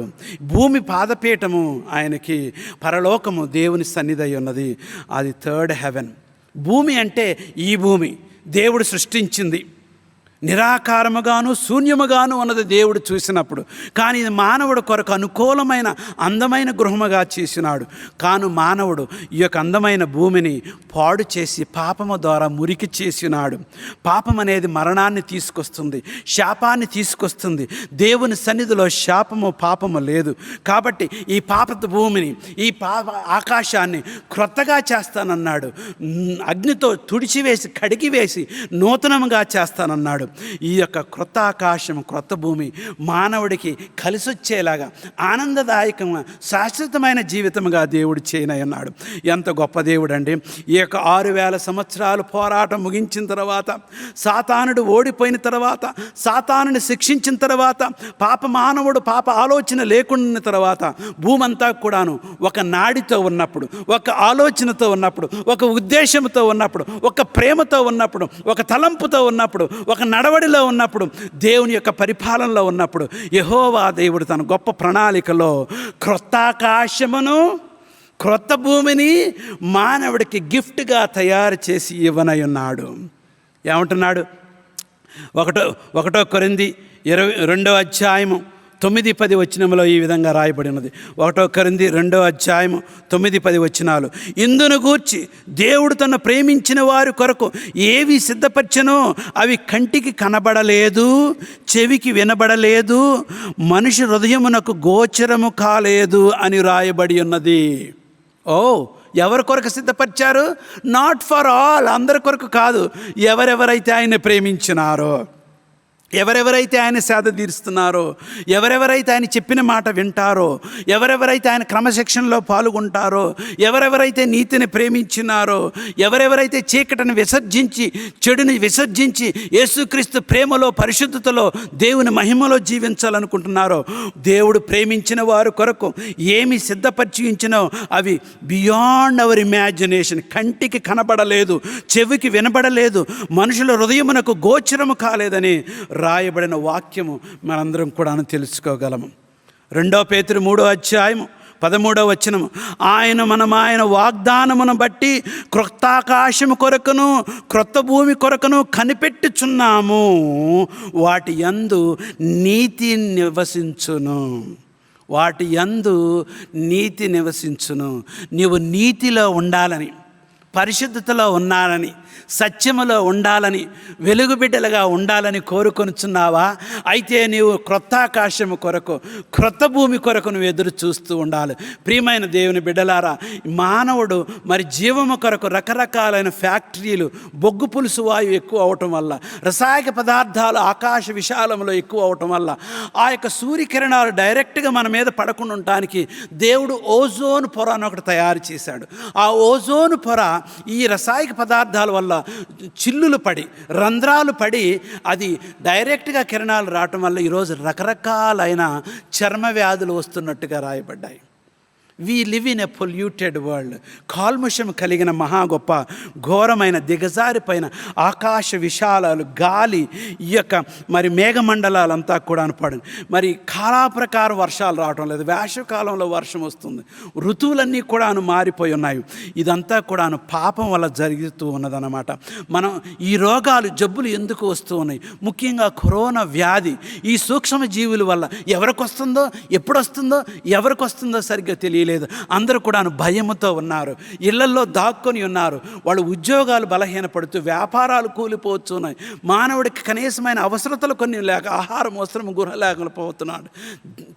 భూమి పాదపీఠము ఆయనకి, పరలోకము దేవుని సన్నిధి అయి ఉన్నది. అది థర్డ్ హెవెన్. భూమి అంటే ఈ భూమి దేవుడు సృష్టించింది, నిరాకారముగాను శూన్యముగాను ఉన్నది దేవుడు చూసినప్పుడు. కానీ ఇది మానవుడు కొరకు అనుకూలమైన అందమైన గృహముగా చేసినాడు. కాను మానవుడు ఈ యొక్క అందమైన భూమిని పాడు చేసి పాపము ద్వారా మురికి చేసినాడు. పాపం అనేది మరణాన్ని తీసుకొస్తుంది, శాపాన్ని తీసుకొస్తుంది. దేవుని సన్నిధిలో శాపము పాపము లేదు. కాబట్టి ఈ పాపపు భూమిని, ఈ ఆకాశాన్ని క్రొత్తగా చేస్తానన్నాడు. అగ్నితో తుడిచివేసి కడిగివేసి నూతనముగా చేస్తానన్నాడు. ఈ యొక్క క్రొత్త ఆకాశం క్రొత్త భూమి మానవుడికి కలిసొచ్చేలాగా ఆనందదాయకంగా శాశ్వతమైన జీవితంగా దేవుడు చేయనన్నాడు. ఎంత గొప్ప దేవుడు అండి! ఈ యొక్క 6000 సంవత్సరాలు పోరాటం ముగించిన తర్వాత, సాతానుడు ఓడిపోయిన తర్వాత, సాతానుని శిక్షించిన తర్వాత, మానవుడు పాప ఆలోచన లేకుండా తర్వాత, భూమంతా కూడాను ఒక నాడితో ఉన్నప్పుడు, ఒక ఆలోచనతో ఉన్నప్పుడు, ఒక ఉద్దేశంతో ఉన్నప్పుడు, ఒక ప్రేమతో ఉన్నప్పుడు, ఒక తలంపుతో ఉన్నప్పుడు, ఒక నడవడిలో ఉన్నప్పుడు, దేవుని యొక్క పరిపాలనలో ఉన్నప్పుడు, యెహోవా దేవుడు తన గొప్ప ప్రణాళికలో క్రొత్త ఆకాశమును క్రొత్త భూమిని మానవుడికి గిఫ్ట్గా తయారు చేసి ఇవ్వనై ఉన్నాడు. ఏమంటున్నాడు? 1 కొరింథీ 22వ అధ్యాయము 9-10 వచనములో ఈ విధంగా రాయబడి ఉన్నది. 1 కొరింథీ 2వ అధ్యాయము 9-10 వచనాలు. ఇందును గూర్చి దేవుడు తను ప్రేమించిన వారి కొరకు ఏవి సిద్ధపరచెనో అవి కంటికి కనబడలేదు, చెవికి వినబడలేదు, మనిషి హృదయమునకు గోచరము కాలేదు అని రాయబడి ఉన్నది. ఎవరి కొరకు సిద్ధపరిచారు? నాట్ ఫర్ ఆల్, అందరి కొరకు కాదు. ఎవరెవరైతే ఆయన ప్రేమించినారో, ఎవరెవరైతే ఆయన సేద తీరుస్తున్నారో, ఎవరెవరైతే ఆయన చెప్పిన మాట వింటారో, ఎవరెవరైతే ఆయన క్రమశిక్షణలో పాల్గొంటారో, ఎవరెవరైతే నీతిని ప్రేమించినారో, ఎవరెవరైతే చీకటిని విసర్జించి చెడుని విసర్జించి యేసుక్రీస్తు ప్రేమలో పరిశుద్ధతలో దేవుని మహిమలో జీవించాలనుకుంటున్నారో, దేవుడు ప్రేమించిన వారి కొరకు ఏమి సిద్ధపరిచి ఉంచినో అవి బియాండ్ అవర్ ఇమాజినేషన్, కంటికి కనబడలేదు, చెవికి వినబడలేదు, మనుషుల హృదయమునకు గోచరము కాలేదని వ్రాయబడిన వాక్యము మనందరం కూడా తెలుసుకోగలము. 2 పేతురు 3వ అధ్యాయము 13వ వచనము, ఆయన వాగ్దానమును బట్టి క్రొత్త ఆకాశము కొరకును క్రొత్త భూమి కొరకును కనిపెట్టుచున్నాము, వాటి యందు నీతి నివసించును. వాటి యందు నీతి నివసించును. నీవు నీతిలో ఉండాలని, పరిశుద్ధతలో ఉండాలని, సత్యములో ఉండాలని, వెలుగు బిడ్డలుగా ఉండాలని కోరుకొనుచున్నావా? అయితే నీవు క్రొత్త ఆకాశము కొరకు క్రొత్త భూమి కొరకు నువ్వు ఎదురు చూస్తూ ఉండాలి. ప్రియమైన దేవుని బిడ్డలారా, మానవుడు మరి జీవము కొరకు రకరకాలైన ఫ్యాక్టరీలు, బొగ్గు పులుసు వాయువు ఎక్కువ అవటం వల్ల, రసాయక పదార్థాలు ఆకాశ విశాలంలో ఎక్కువ అవటం వల్ల, ఆ యొక్క సూర్యకిరణాలు డైరెక్ట్గా మన మీద పడకుండా ఉండటానికి దేవుడు ఓజోన్ పొర అని ఒకటి తయారు చేశాడు. ఆ ఓజోన్ పొర ఈ రసాయక పదార్థాల వల్ల చిల్లులు పడి, రంధ్రాలు పడి, అది డైరెక్ట్గా కిరణాలు రావటం వల్ల ఈరోజు రకరకాలైన చర్మ వ్యాధులు వస్తున్నట్టుగా రాయబడ్డాయి. We live in a polluted world. కాల్ముషం కలిగిన మహా గొప్ప ఘోరమైన దిగజారిపోయిన ఆకాశ విశాలాలు, గాలి, ఈ యొక్క మరి మేఘమండలాలంతా కూడా పడి, మరి కాలాప్రకారం వర్షాలు రావటం లేదు. వేసవికాలంలో వర్షం వస్తుంది. ఋతువులన్నీ కూడా మారిపోయి ఉన్నాయి. ఇదంతా కూడా పాపం వల్ల జరుగుతూ ఉన్నదన్నమాట. మనం ఈ రోగాలు, జబ్బులు ఎందుకు వస్తూ ఉన్నాయి? ముఖ్యంగా కరోనా వ్యాధి ఈ సూక్ష్మ జీవుల వల్ల ఎవరికి వస్తుందో, ఎప్పుడు వస్తుందో, ఎవరికి వస్తుందో సరిగ్గా తెలియలేదు. అందరూ కూడా భయముతో ఉన్నారు, ఇళ్లల్లో దాక్కొని ఉన్నారు. వాళ్ళు ఉద్యోగాలు బలహీనపడుతూ, వ్యాపారాలు కూలిపోతున్నాయి. మానవుడికి కనీసమైన అవసరతలు కొన్ని లేక, ఆహారం, వస్త్రం, గృహ లేకపోతున్నాడు.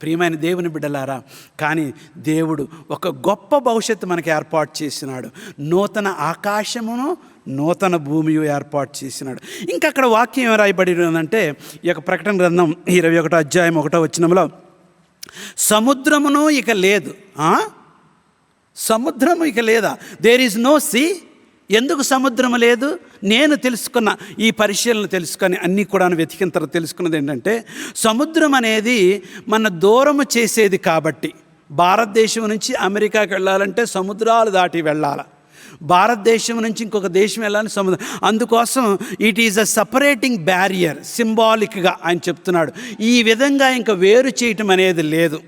ప్రియమైన దేవుని బిడ్డలారా, కానీ దేవుడు ఒక గొప్ప భవిష్యత్తు మనకి ఏర్పాటు చేసినాడు. నూతన ఆకాశమును నూతన భూమియు ఏర్పాటు చేసినాడు. ఇంకా అక్కడ వాక్యం ఏం రాయబడి ఉందంటే, ఈ యొక్క ప్రకటన గ్రంథం 21వ అధ్యాయం 1వ వచనంలో, సముద్రమును ఇక లేదు. సముద్రము ఇక లేదా? There is no sea. ఎందుకు సముద్రము లేదు? నేను తెలుసుకున్న ఈ పరిశీలన తెలుసుకొని అన్నీ కూడా వెతికిన తర్వాత తెలుసుకున్నది ఏంటంటే, సముద్రం అనేది మన దూరము చేసేది కాబట్టి, భారతదేశం నుంచి అమెరికాకి వెళ్ళాలంటే సముద్రాలు దాటి వెళ్ళాలి. భారతదేశం నుంచి ఇంకొక దేశం వెళ్ళాలని సముద్రం. అందుకోసం it is a separating barrier. సింబాలిక్గా ఆయన చెప్తున్నాడు. ఈ విధంగా ఇంకా వేరు చేయటం అనేది లేదు.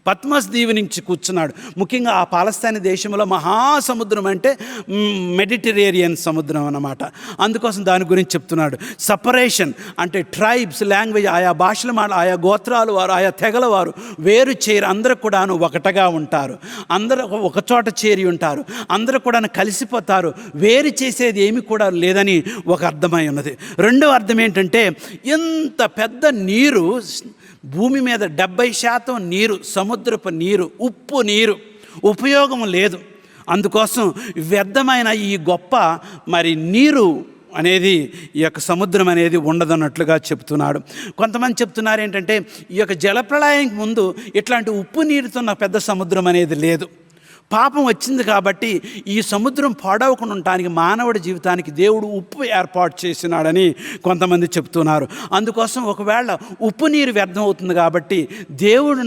పద్మస్ దీవి నుంచి కూర్చున్నాడు. ముఖ్యంగా ఆ పాలస్తీనా దేశంలో మహాసముద్రం అంటే మెడిటరేనియన్ సముద్రం అన్నమాట. అందుకోసం దాని గురించి చెప్తున్నాడు. సపరేషన్ అంటే ట్రైబ్స్, లాంగ్వేజ్, ఆయా భాషల మాట, ఆయా గోత్రాలు వారు, ఆయా తెగల వారు వేరు చేయరు. అందరూ కూడాను ఒకటగా ఉంటారు. అందరూ ఒక చోట చేరి ఉంటారు. అందరూ కూడా కలిసిపోతారు. వేరు చేసేది ఏమి కూడా లేదని ఒక అర్థమై ఉన్నది. రెండో అర్థం ఏంటంటే, ఎంత పెద్ద నీరు, భూమి మీద 70% నీరు, సముద్రపు నీరు, ఉప్పు నీరు, ఉపయోగం లేదు. అందుకోసం వ్యర్థమైన ఈ గొప్ప మరి నీరు అనేది, ఈ యొక్క సముద్రం అనేది ఉండదన్నట్లుగా చెప్తున్నాడు. కొంతమంది చెప్తున్నారు ఏంటంటే, ఈ యొక్క జలప్రళయానికి ముందు ఇట్లాంటి ఉప్పు నీరుతో పెద్ద సముద్రం అనేది లేదు. పాపం వచ్చింది కాబట్టి ఈ సముద్రం పాడవకుండా ఉండటానికి మానవుడి జీవితానికి దేవుడు ఉప్పు ఏర్పాటు చేసినాడని కొంతమంది చెప్తున్నారు. అందుకోసం ఒకవేళ ఉప్పు నీరు వ్యర్థం అవుతుంది కాబట్టి దేవుడి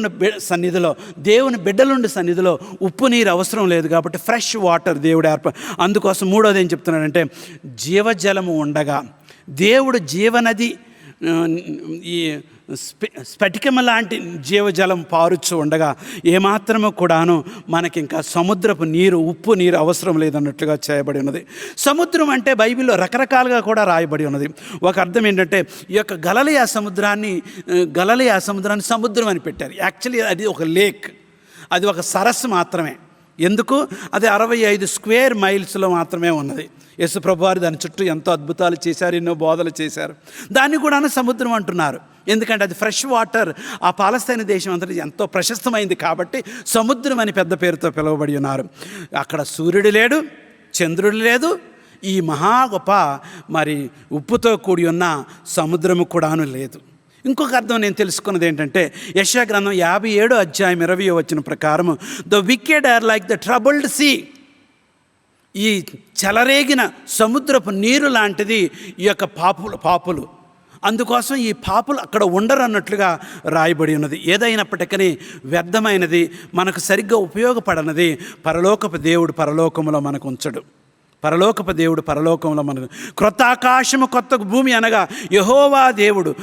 సన్నిధిలో, దేవుని బిడ్డలుండి సన్నిధిలో ఉప్పు నీరు అవసరం లేదు కాబట్టి ఫ్రెష్ వాటర్ దేవుడు అందుకోసం మూడోది ఏం చెప్తున్నాడంటే, జీవజలము ఉండగా, దేవుడు జీవనది, ఈ స్ఫటికము లాంటి జీవజలం పారుచు ఉండగా ఏమాత్రము కూడాను మనకి ఇంకా సముద్రపు నీరు, ఉప్పు నీరు అవసరం లేదన్నట్లుగా చేయబడి ఉన్నది. సముద్రం అంటే బైబిల్లో రకరకాలుగా కూడా రాయబడి ఉన్నది. ఒక అర్థం ఏంటంటే, ఈ యొక్క గలిలయ సముద్రాన్ని సముద్రం అని పెట్టారు. యాక్చువల్లీ అది ఒక లేక్, అది ఒక సరస్సు మాత్రమే. ఎందుకు? అది 65 స్క్వేర్ మైల్స్లో మాత్రమే ఉన్నది. యేసు ప్రభువారు దాని చుట్టూ ఎంతో అద్భుతాలు చేశారు, ఎన్నో బోధలు చేశారు. దాన్ని కూడా సముద్రం అంటున్నారు. ఎందుకంటే అది ఫ్రెష్ వాటర్. ఆ పాలస్తీనా దేశం అంతా ఎంతో ప్రశస్తమైంది కాబట్టి సముద్రం అని పెద్ద పేరుతో పిలువబడి ఉన్నారు. అక్కడ సూర్యుడు లేడు, చంద్రుడు లేదు. ఈ మహా గొప్ప మరి ఉప్పుతో కూడి ఉన్న సముద్రము కూడాను లేదు. ఇంకొక అర్థం నేను తెలుసుకున్నది ఏంటంటే, యెషయా గ్రంథం 57వ అధ్యాయం 20వ వచనం ప్రకారము, the wicked are like the troubled sea. ఈ చెలరేగిన సముద్రపు నీరు లాంటిది ఈ యొక్క పాపులు. అందుకోసం ఈ పాపులు అక్కడ ఉండరు అన్నట్లుగా రాయబడి ఉన్నది. ఏదైనప్పటికీ వ్యర్థమైనది, మనకు సరిగ్గా ఉపయోగపడనది పరలోకపు దేవుడు పరలోకములో మనకు ఉంచడు. పరలోకపు దేవుడు పరలోకంలో మనకు క్రొత్త ఆకాశము కొత్త భూమి అనగా యెహోవా దేవుడు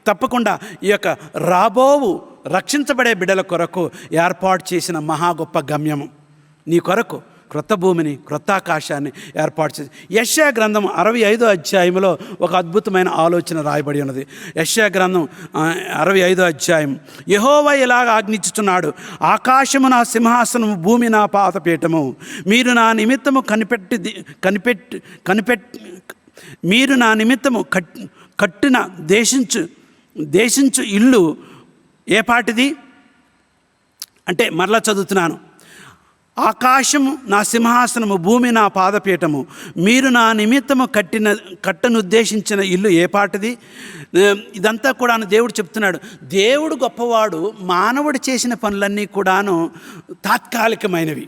తప్పకుండా ఈ యొక్క రాబోవు రక్షించబడే బిడ్డల కొరకు ఏర్పాటు చేసిన మహా గొప్ప గమ్యము. నీ కొరకు క్రొత్త భూమిని క్రొత్త ఆకాశాన్ని ఏర్పాటు చేసి యెషయా గ్రంథం 65వ అధ్యాయంలో ఒక అద్భుతమైన ఆలోచన రాయబడి ఉన్నది. యెషయా గ్రంథం 65వ అధ్యాయం. యెహోవా ఇలాగ ఆజ్ఞించుచున్నాడు, ఆకాశము నా సింహాసనము, భూమి నా పాదపీఠము. మీరు నా నిమిత్తము మీరు నా నిమిత్తము కట్టిన దేశించు ఇల్లు ఏ పాటిది అంటే, మరలా చదువుతున్నాను, ఆకాశము నా సింహాసనము, భూమి నా పాదపీఠము. మీరు నా నిమిత్తము కట్టనుద్దేశించిన ఇల్లు ఏ పాటిది. ఇదంతా కూడా దేవుడు చెప్తున్నాడు. దేవుడు గొప్పవాడు. మానవుడు చేసిన పనులన్నీ కూడాను తాత్కాలికమైనవి.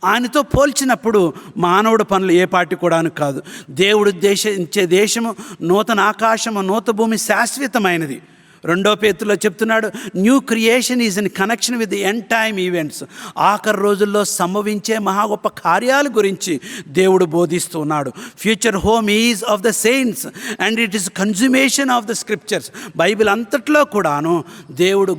ఆయనతో పోల్చినప్పుడు మానవుడు పనులు ఏ పాటి కూడాను కాదు. దేవుడు ఉద్దేశించే దేశము, నూతన ఆకాశము, నూతన భూమి శాశ్వతమైనది. 2 పేతురులో చెప్తున్నాడు, new creation is in connection with the end time events. ఆఖరి రోజుల్లో సంభవించే మహా గొప్ప కార్యాల గురించి దేవుడు బోధిస్తూ ఉన్నాడు. Future home is of the saints and it is consumation of the scriptures. Bible అంతట్లో కూడాను దేవుడు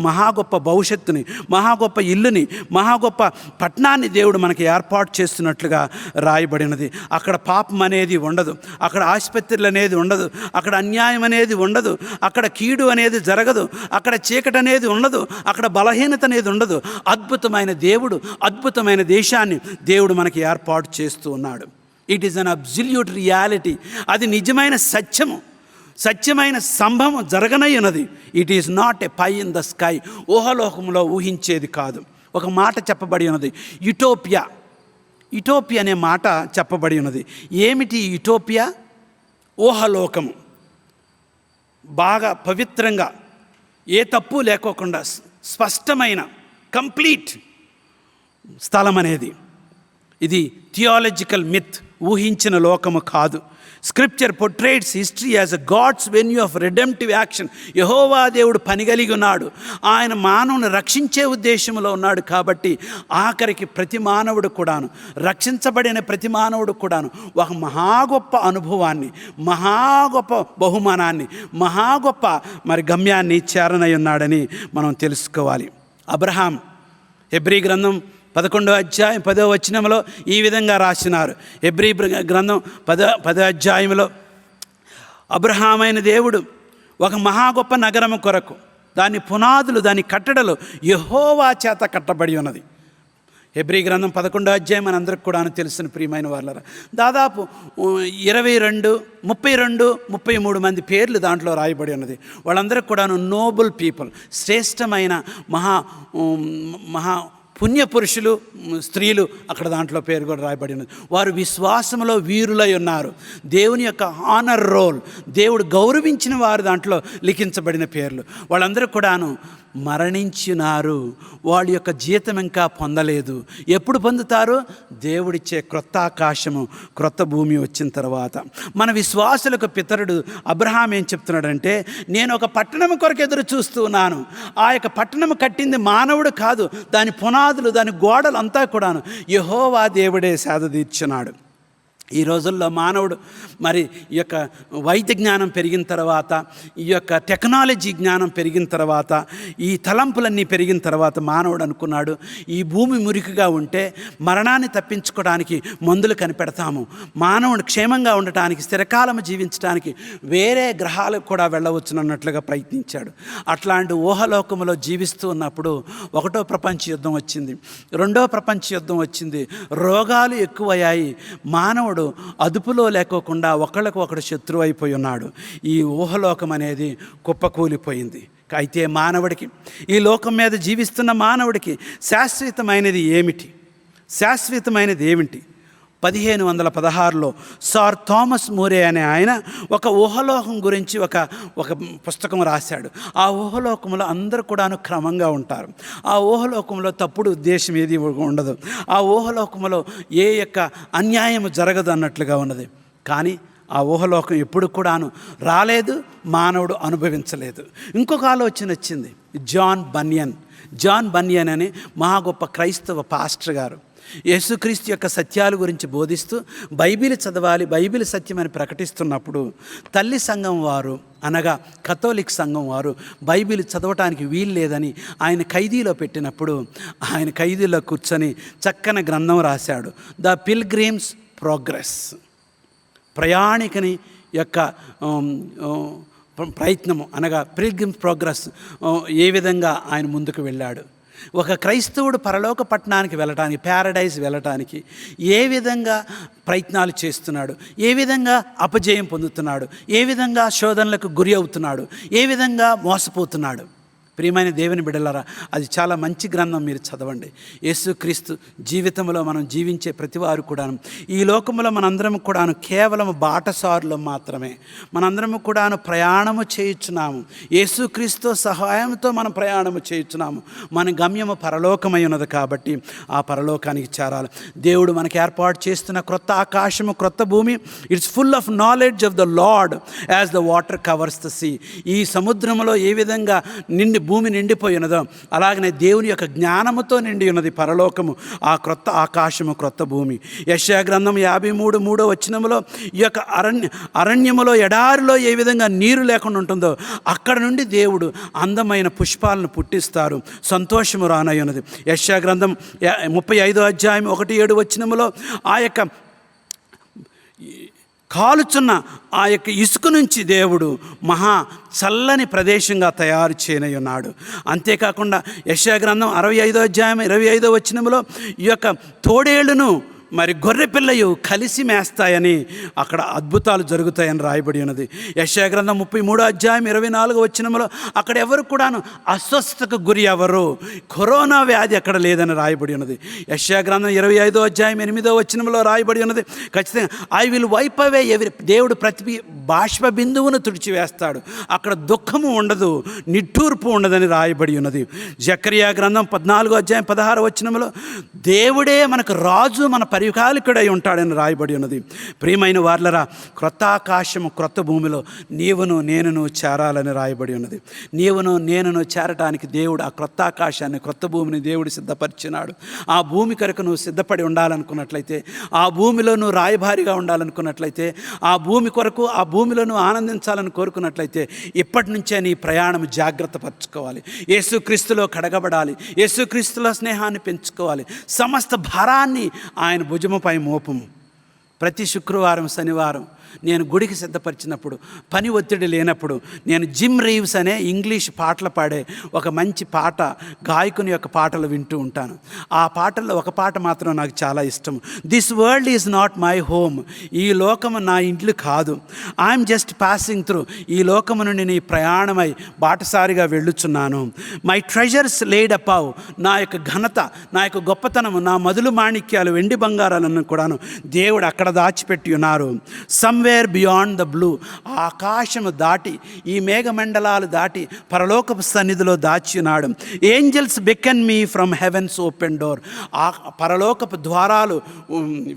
మహా గొప్ప భవిష్యత్తుని, మహా గొప్ప ఇల్లుని, మహా గొప్ప పట్టణాన్ని దేవుడు మనకి ఏర్పాటు చేస్తున్నట్లుగా రాయబడినది. అక్కడ పాపం అనేది ఉండదు, అక్కడ ఆసుపత్రులు అనేది ఉండదు, అక్కడ అన్యాయం అనేది ఉండదు, అక్కడ కీడు అనేది జరగదు, అక్కడ చీకటి అనేది ఉండదు, అక్కడ బలహీనత అనేది ఉండదు. అద్భుతమైన దేవుడు, అద్భుతమైన దేశాన్ని దేవుడు మనకి ఏర్పాటు చేస్తూ ఉన్నాడు. It is an absolute reality. అది నిజమైన సత్యము, సత్యమైన సంభవం జరగనై ఉన్నది. It is not a pie in the sky. ఊహలోకంలో ఊహించేది కాదు. ఒక మాట చెప్పబడి ఉన్నది, యుటోపియా. యుటోపియా అనే మాట చెప్పబడి ఉన్నది. ఏమిటి యుటోపియా? ఊహలోకము. బాగా పవిత్రంగా, ఏ తప్పు లేకోకుండా స్పష్టమైన కంప్లీట్ స్థలం అనేది. ఇది థియాలజికల్ మిత్, ఊహించిన లోకము కాదు. Scripture portrays history as a God's venue of redemptive action. Jehovah దేవుడు పని కలిగి ఉన్నాడు. ఆయన మానవుని రక్షించే ఉద్దేశంలో ఉన్నాడు. కాబట్టి ఆఖరికి ప్రతి మానవుడు కూడాను, రక్షించబడిన ప్రతి మానవుడు కూడాను ఒక మహా గొప్ప అనుభవాన్ని, మహా గొప్ప బహుమానాన్ని, మహా గొప్ప గమ్యాన్ని చేరనై ఉన్నాడని మనం తెలుసుకోవాలి. అబ్రహాం హెబ్రీ గ్రంథం 11వ అధ్యాయం 10వ వచనంలో ఈ విధంగా రాసినారు. హెబ్రీ గ్రంథం 10వ అధ్యాయంలో, అబ్రహామైన దేవుడు ఒక మహా గొప్ప నగరము కొరకు దాని పునాదులు, దాని కట్టడలు యెహోవా చేత కట్టబడి ఉన్నది. హెబ్రీ గ్రంథం 11వ అధ్యాయం మనందరికి కూడా తెలిసిన ప్రియమైన వాళ్ళరా, దాదాపు 22, 32, 33 మంది పేర్లు దాంట్లో రాయబడి ఉన్నది. వాళ్ళందరికీ కూడాను నోబుల్ పీపుల్, శ్రేష్టమైన మహా పుణ్యపురుషులు, స్త్రీలు అక్కడ దాంట్లో పేరు కూడా రాయబడినది. వారు విశ్వాసంలో వీరులై ఉన్నారు. దేవుని యొక్క ఆనర్ రోల్, దేవుడు గౌరవించిన వారు దాంట్లో లిఖించబడిన పేర్లు. వాళ్ళందరూ కూడాను మరణించినారు. వాళ్ళ యొక్క జీతం ఇంకా పొందలేదు. ఎప్పుడు పొందుతారు? దేవుడిచ్చే క్రొత్త ఆకాశము, క్రొత్త భూమి వచ్చిన తర్వాత. మన విశ్వాసులకు పితరుడు అబ్రహాం ఏం చెప్తున్నాడంటే, నేను ఒక పట్టణం కొరకు ఎదురు చూస్తూ ఉన్నాను. ఆ యొక్క పట్టణం కట్టింది మానవుడు కాదు. దాని పునాదులు, దాని గోడలు అంతా కూడాను యెహోవా దేవుడే సేద తీర్చున్నాడు. ఈ రోజుల్లో మానవుడు ఈ యొక్క వైద్య జ్ఞానం పెరిగిన తర్వాత, ఈ యొక్క టెక్నాలజీ జ్ఞానం పెరిగిన తర్వాత, ఈ తలంపులన్నీ పెరిగిన తర్వాత మానవుడు అనుకున్నాడు, ఈ భూమి మురికిగా ఉంటే మరణాన్ని తప్పించుకోవడానికి మందులు కనిపెడతాము, మానవుడు క్షేమంగా ఉండటానికి, స్థిరకాలము జీవించడానికి వేరే గ్రహాలకు కూడా వెళ్ళవచ్చునన్నట్లుగా ప్రయత్నించాడు. అట్లాంటి ఊహలోకంలో జీవిస్తూ ఉన్నప్పుడు 1వ ప్రపంచ యుద్ధం వచ్చింది, 2వ ప్రపంచ యుద్ధం వచ్చింది, రోగాలు ఎక్కువయ్యాయి. మానవుడు అదుపులో లేకోకుండా ఒకళ్ళకు ఒకడు శత్రువు అయిపోయి ఉన్నాడు. ఈ ఊహలోకం అనేది కుప్పకూలిపోయింది. అయితే మానవుడికి, ఈ లోకం మీద జీవిస్తున్న మానవుడికి శాశ్వతమైనది ఏమిటి? శాశ్వతమైనది ఏమిటి? 1516లో సార్ థామస్ మూరే అనే ఆయన ఒక ఊహలోకం గురించి ఒక పుస్తకం రాశాడు. ఆ ఊహలోకంలో అందరూ కూడాను క్రమంగా ఉంటారు. ఆ ఊహలోకంలో తప్పుడు ఉద్దేశం ఏది ఉండదు. ఆ ఊహలోకంలో ఏ యొక్క అన్యాయం జరగదు అన్నట్లుగా ఉన్నది. కానీ ఆ ఊహలోకం ఎప్పుడు కూడాను రాలేదు, మానవుడు అనుభవించలేదు. ఇంకొక ఆలోచన వచ్చింది. జాన్ బన్యన్ జాన్ బన్యన్ అని మహా గొప్ప క్రైస్తవ పాస్టర్ గారు యేసుక్రీస్తు యొక్క సత్యాల గురించి బోధిస్తూ బైబిల్ చదవాలి, బైబిల్ సత్యమని ప్రకటిస్తున్నప్పుడు తల్లి సంఘం వారు అనగా కథోలిక్ సంఘం వారు బైబిల్ చదవటానికి వీలు లేదని ఆయన ఖైదీలో పెట్టినప్పుడు ఆయన ఖైదీలో కూర్చొని చక్కని గ్రంథం రాశాడు, ద పిల్గ్రిమ్స్ ప్రోగ్రెస్. ప్రయాణికుని యొక్క ప్రయత్నము అనగా పిల్గ్రిమ్స్ ప్రోగ్రెస్ ఏ విధంగా ఆయన ముందుకు వెళ్ళాడు. ఒక క్రైస్తవుడు పరలోక పట్టణానికి వెళ్ళటానికి, ప్యారడైజ్ వెళ్ళటానికి ఏ విధంగా ప్రయత్నాలు చేస్తున్నాడు, ఏ విధంగా అపజయం పొందుతున్నాడు, ఏ విధంగా శోధనలకు గురి అవుతున్నాడు, ఏ విధంగా మోసపోతున్నాడు. ప్రియమైన దేవుని బిడ్డలారా, అది చాలా మంచి గ్రంథం, మీరు చదవండి. యేసుక్రీస్తు జీవితంలో మనం జీవించే ప్రతివారు కూడాను, ఈ లోకంలో మనందరం కూడాను కేవలం బాటసారులు మాత్రమే. మనందరము కూడాను ప్రయాణము చేయుచున్నాము, యేసుక్రీస్తు సహాయంతో మనం ప్రయాణము చేయుచున్నాము. మన గమ్యము పరలోకమై ఉన్నది కాబట్టి ఆ పరలోకానికి చేరాలి. దేవుడు మనకి ఏర్పాటు చేస్తున్న క్రొత్త ఆకాశము, క్రొత్త భూమి, it's full of knowledge of the Lord as the water covers the sea. ఈ సముద్రంలో ఏ విధంగా భూమి నిండిపోయి ఉన్నదో అలాగనే దేవుని యొక్క జ్ఞానముతో నిండి ఉన్నది పరలోకము, ఆ క్రొత్త ఆకాశము, క్రొత్త భూమి. యెషయా గ్రంథం 53:3 ఈ యొక్క అరణ్యములో ఎడారిలో ఏ విధంగా నీరు లేకుండా ఉంటుందో అక్కడ నుండి దేవుడు అందమైన పుష్పాలను పుట్టిస్తారు, సంతోషము రానయ్యున్నది. యెషయా గ్రంథం 35:1-7 ఆ యొక్క కాలుచున్న ఆ యొక్క ఇసుక నుంచి దేవుడు మహా చల్లని ప్రదేశంగా తయారు చేయనయ్యున్నాడు. అంతేకాకుండా యెషయా గ్రంథం 65:25 ఈ యొక్క తోడేళ్లను మరి గొర్రెపిల్లయు కలిసి మేస్తాయని అక్కడ అద్భుతాలు జరుగుతాయని రాయబడి ఉన్నది. యెషయా గ్రంథం 33:24 అక్కడ ఎవరు కూడాను అస్వస్థతకు గురి ఎవరు, కరోనా వ్యాధి అక్కడ లేదని రాయబడి ఉన్నది. యెషయా గ్రంథం 25:8 రాయబడి ఉన్నది, ఖచ్చితంగా ఐ విల్ వైప్ అవే ఎవరి, దేవుడు ప్రతి బాష్ప బిందువును తుడిచివేస్తాడు, అక్కడ దుఃఖము ఉండదు, నిట్టూర్పు ఉండదని రాయబడి ఉన్నది. జకరియా గ్రంథం 14:16 దేవుడే మనకు రాజు, మన పరిపాలకుడై ఉంటాడని రాయబడి ఉన్నది. ప్రియమైన వార్లరా, క్రొత్త ఆకాశము, క్రొత్త భూమిలో నీవును నేనును చేరాలని రాయబడి ఉన్నది. నీవును నేనును చేరటానికి దేవుడు ఆ క్రొత్త ఆకాశాన్ని, క్రొత్త భూమిని దేవుడు సిద్ధపరిచినాడు. ఆ భూమి కొరకు నువ్వు సిద్ధపడి ఉండాలనుకున్నట్లయితే, ఆ భూమిలో నువ్వు రాయబారిగా ఉండాలనుకున్నట్లయితే, ఆ భూమి కొరకు, ఆ భూమిలో నువ్వు ఆనందించాలని కోరుకున్నట్లయితే ఇప్పటి నుంచే నీ ప్రయాణం జాగ్రత్త పరచుకోవాలి. యేసుక్రీస్తులో కడగబడాలి, యేసుక్రీస్తులో స్నేహాన్ని పెంచుకోవాలి. సమస్త భారాన్ని ఆయన భుజముపై మోపము. ప్రతి శుక్రవారం, శనివారం నేను గుడికి సిద్ధపరిచినప్పుడు, పని ఒత్తిడి లేనప్పుడు నేను జిమ్ రీవ్స్ అనే ఇంగ్లీష్ పాటలు పాడే ఒక మంచి పాట, గాయకుని యొక్క పాటలు వింటూ ఉంటాను. ఆ పాటల్లో ఒక పాట మాత్రం నాకు చాలా ఇష్టం. This world is not my home. ఈ లోకము నా ఇంట్లో కాదు. I'm just passing through. ఈ లోకము నుండి నీ ప్రయాణమై బాటసారిగా వెళ్ళుచున్నాను. My treasures laid above. నా యొక్క ఘనత, నా యొక్క గొప్పతనము, నా మధులు మాణిక్యాలు, వెండి బంగారాలను కూడాను దేవుడు అక్కడ దాచిపెట్టి ఉన్నారు. Somewhere beyond the blue. ఆకాశము దాటి, ఈ మేఘమండలాలు దాటి పరలోకపు సన్నిధిలో దాచి ఉన్నాడు. Angels beckon me from heaven's open door. ఆ పరలోకపు ద్వారాలు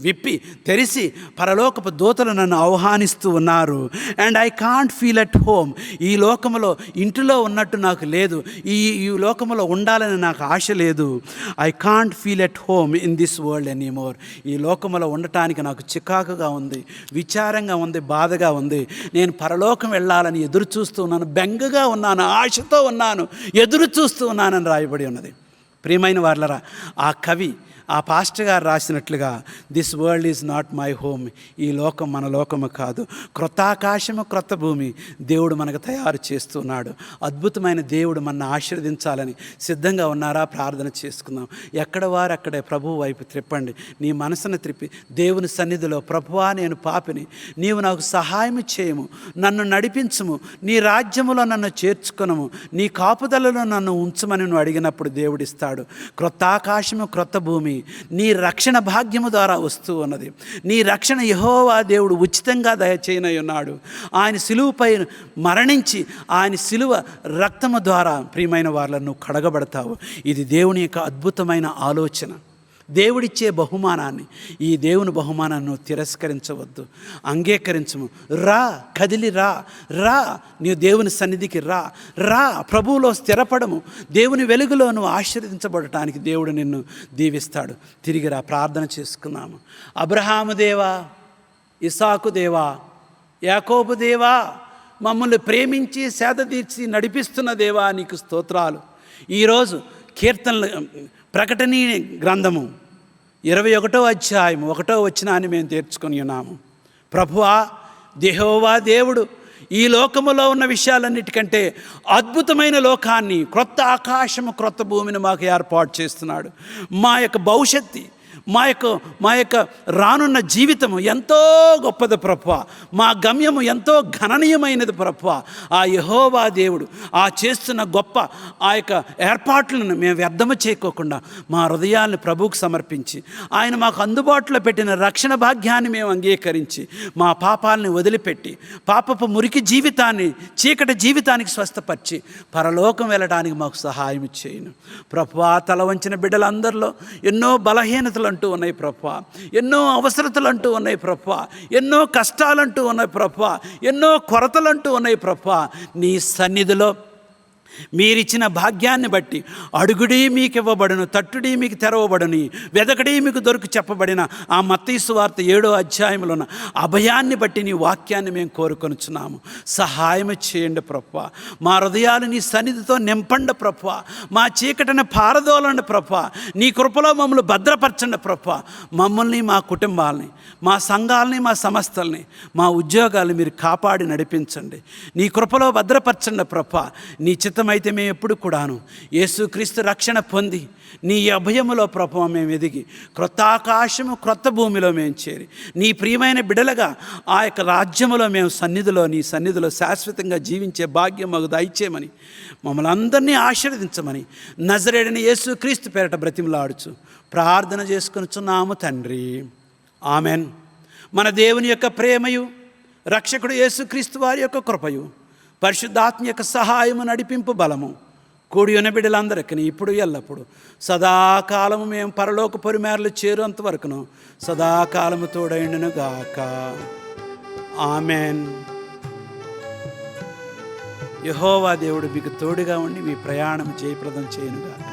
విప్పి తెరిచి పరలోకపు దూతలు నన్ను ఆహ్వానిస్తూ ఉన్నారు. And I can't feel at home. ఈ లోకములో ఇంటిలో ఉన్నట్టు నాకు లేదు, ఈ లోకములో ఉండాలని నాకు ఆశ లేదు. I can't feel at home in this world anymore. ఈ లోకములో ఉండటానికి నాకు చికాకుగా ఉంది, విచారంగా ఉంది, బాధగా ఉంది. నేను పరలోకం వెళ్ళాలని ఎదురు చూస్తూ ఉన్నాను, బెంగగా ఉన్నాను, ఆశతో ఉన్నాను, ఎదురు చూస్తూ ఉన్నానని రాయబడి ఉన్నది. ప్రియమైన వార్లరా, ఆ కవి, ఆ పాస్టర్ గారు రాసినట్లుగా this world is not my home. ఈ లోకం మన లోకము కాదు. క్రొత్త ఆకాశము, క్రొత్త భూమి దేవుడు మనకు తయారు చేస్తున్నాడు. అద్భుతమైన దేవుడు మనల్ని ఆశీర్వదించాలని సిద్ధంగా ఉన్నారా? ప్రార్థన చేసుకుందాం. ఎక్కడ వారు అక్కడే ప్రభువు వైపు త్రిప్పండి. నీ మనసును త్రిప్పి దేవుని సన్నిధిలో, ప్రభువా నేను పాపిని, నీవు నాకు సహాయం చేయము, నన్ను నడిపించుము, నీ రాజ్యములో నన్ను చేర్చుకొనుము, నీ కాపుదలలో నన్ను ఉంచమని నువ్వు అడిగినప్పుడు దేవుడిస్తాడు. క్రొత్త ఆకాశము, క్రొత్త భూమి నీ రక్షణ భాగ్యము ద్వారా వస్తూ ఉన్నది. నీ రక్షణ యెహోవా దేవుడు ఉచితంగా దయచేయనై ఉన్నాడు. ఆయన సిలువపై మరణించి ఆయన సిలువ రక్తము ద్వారా ప్రియమైన వాళ్ళను నువ్వు కడగబడతావు. ఇది దేవుని యొక్క అద్భుతమైన ఆలోచన. దేవుడిచ్చే బహుమానాన్ని, ఈ దేవుని బహుమానాన్ని నువ్వు తిరస్కరించవద్దు, అంగీకరించము. రా, కదిలి రా, రా, నీవు దేవుని సన్నిధికి రా, రా, ప్రభువులో స్థిరపడము. దేవుని వెలుగులో నువ్వు ఆశీర్వదించబడటానికి దేవుడు నిన్ను దీవిస్తాడు. తిరిగి రా, ప్రార్థన చేసుకున్నాము. అబ్రహాము దేవా, ఇసాకు దేవా, యాకోబు దేవా, మమ్మల్ని ప్రేమించి సేద తీర్చి నడిపిస్తున్న దేవా నీకు స్తోత్రాలు. ఈరోజు కీర్తనలు ప్రకటన గ్రంథము 21వ అధ్యాయం 1వ వచనాన్ని మేము తీర్చుకొని ఉన్నాము. ప్రభువా, యెహోవా దేవుడు ఈ లోకములో ఉన్న విషయాలన్నిటికంటే అద్భుతమైన లోకాన్ని, క్రొత్త ఆకాశము, క్రొత్త భూమిని మాకు ఏర్పాటు చేస్తున్నాడు. మా యొక్క భవిష్యత్తు, మా యొక్క రానున్న జీవితము ఎంతో గొప్పది ప్రభువా. మా గమ్యము ఎంతో గణనీయమైనది ప్రభువా. ఆ యెహోవా దేవుడు ఆ చేస్తున్న గొప్ప ఆ యొక్క ఏర్పాట్లను మేము వ్యర్థము చేయకోకుండా మా హృదయాన్ని ప్రభువుకు సమర్పించి, ఆయన మాకు అందుబాటులో పెట్టిన రక్షణ భాగ్యాన్ని మేము అంగీకరించి, మా పాపాలని వదిలిపెట్టి, పాపపు మురికి జీవితాన్ని, చీకటి జీవితానికి స్వస్థపరిచి పరలోకం వెళ్ళడానికి మాకు సహాయం చేయను ప్రభువా. తల వంచిన బిడ్డలందరిలో ఎన్నో బలహీనతలు అంటూ ఉన్నాయి ప్రభువా, ఎన్నో అవసరతలు అంటూ ఉన్నాయి ప్రభువా, ఎన్నో కష్టాలంటూ ఉన్నాయి ప్రభువా, ఎన్నో కొరతలంటూ ఉన్నాయి ప్రభువా. నీ సన్నిధిలో మీరిచ్చిన భాగ్యాన్ని బట్టి అడుగుడి మీకు ఇవ్వబడును, తట్టుడి మీకు తెరవబడుని, వెదకడి మీకు దొరికి చెప్పబడిన ఆ మత్తయి సువార్త 7వ అధ్యాయంలో ఉన్న అభయాన్ని బట్టి నీ వాక్యాన్ని మేము కోరుకొనుచున్నాము. సహాయం చేయండి ప్రభువా. మా హృదయాలు నీ సన్నిధితో నింపండి ప్రభువా. మా చీకటిని పారదోలండి ప్రభువా. నీ కృపలో మమ్మల్ని భద్రపరచండి ప్రభువా. మమ్మల్ని, మా కుటుంబాలని, మా సంఘాలని, మా సంస్థల్ని, మా ఉద్యోగాలను మీరు కాపాడి నడిపించండి. నీ కృపలో భద్రపరచండి ప్రభువా. నీ చిత్తమైతే మేము ఎప్పుడు కూడాను యేసుక్రీస్తు రక్షణ పొంది నీ అభయములో ప్రభువా మేము ఎదిగి క్రొత్త ఆకాశము, క్రొత్త భూమిలో మేము చేరి నీ ప్రియమైన బిడలగా ఆ యొక్క రాజ్యములో మేము నీ సన్నిధిలో శాశ్వతంగా జీవించే భాగ్యం మాకు దయచేయమని, మమ్మల్ని అందరినీ ఆశీర్వదించమని నజరేయుడైన యేసుక్రీస్తు పేరట బ్రతిమలాడుచు ప్రార్థన చేసుకొనుచున్నాము తండ్రి. ఆమెన్. మన దేవుని యొక్క ప్రేమయు, రక్షకుడు యేసుక్రీస్తు వారి యొక్క కృపయు, పరిశుద్ధాత్మ యొక్క సహాయము, నడిపింపు బలము కూడి ఉన్న బిడ్డలందరికీ ఇప్పుడు ఎల్లప్పుడు సదాకాలము మేము పరలోక పొరిమేరలు చేరేంత వరకును సదాకాలము తోడైండును గాక. ఆమెన్. యెహోవా దేవుడు మీకు తోడుగా ఉండి మీ ప్రయాణం జయప్రదం చేయనుగాక.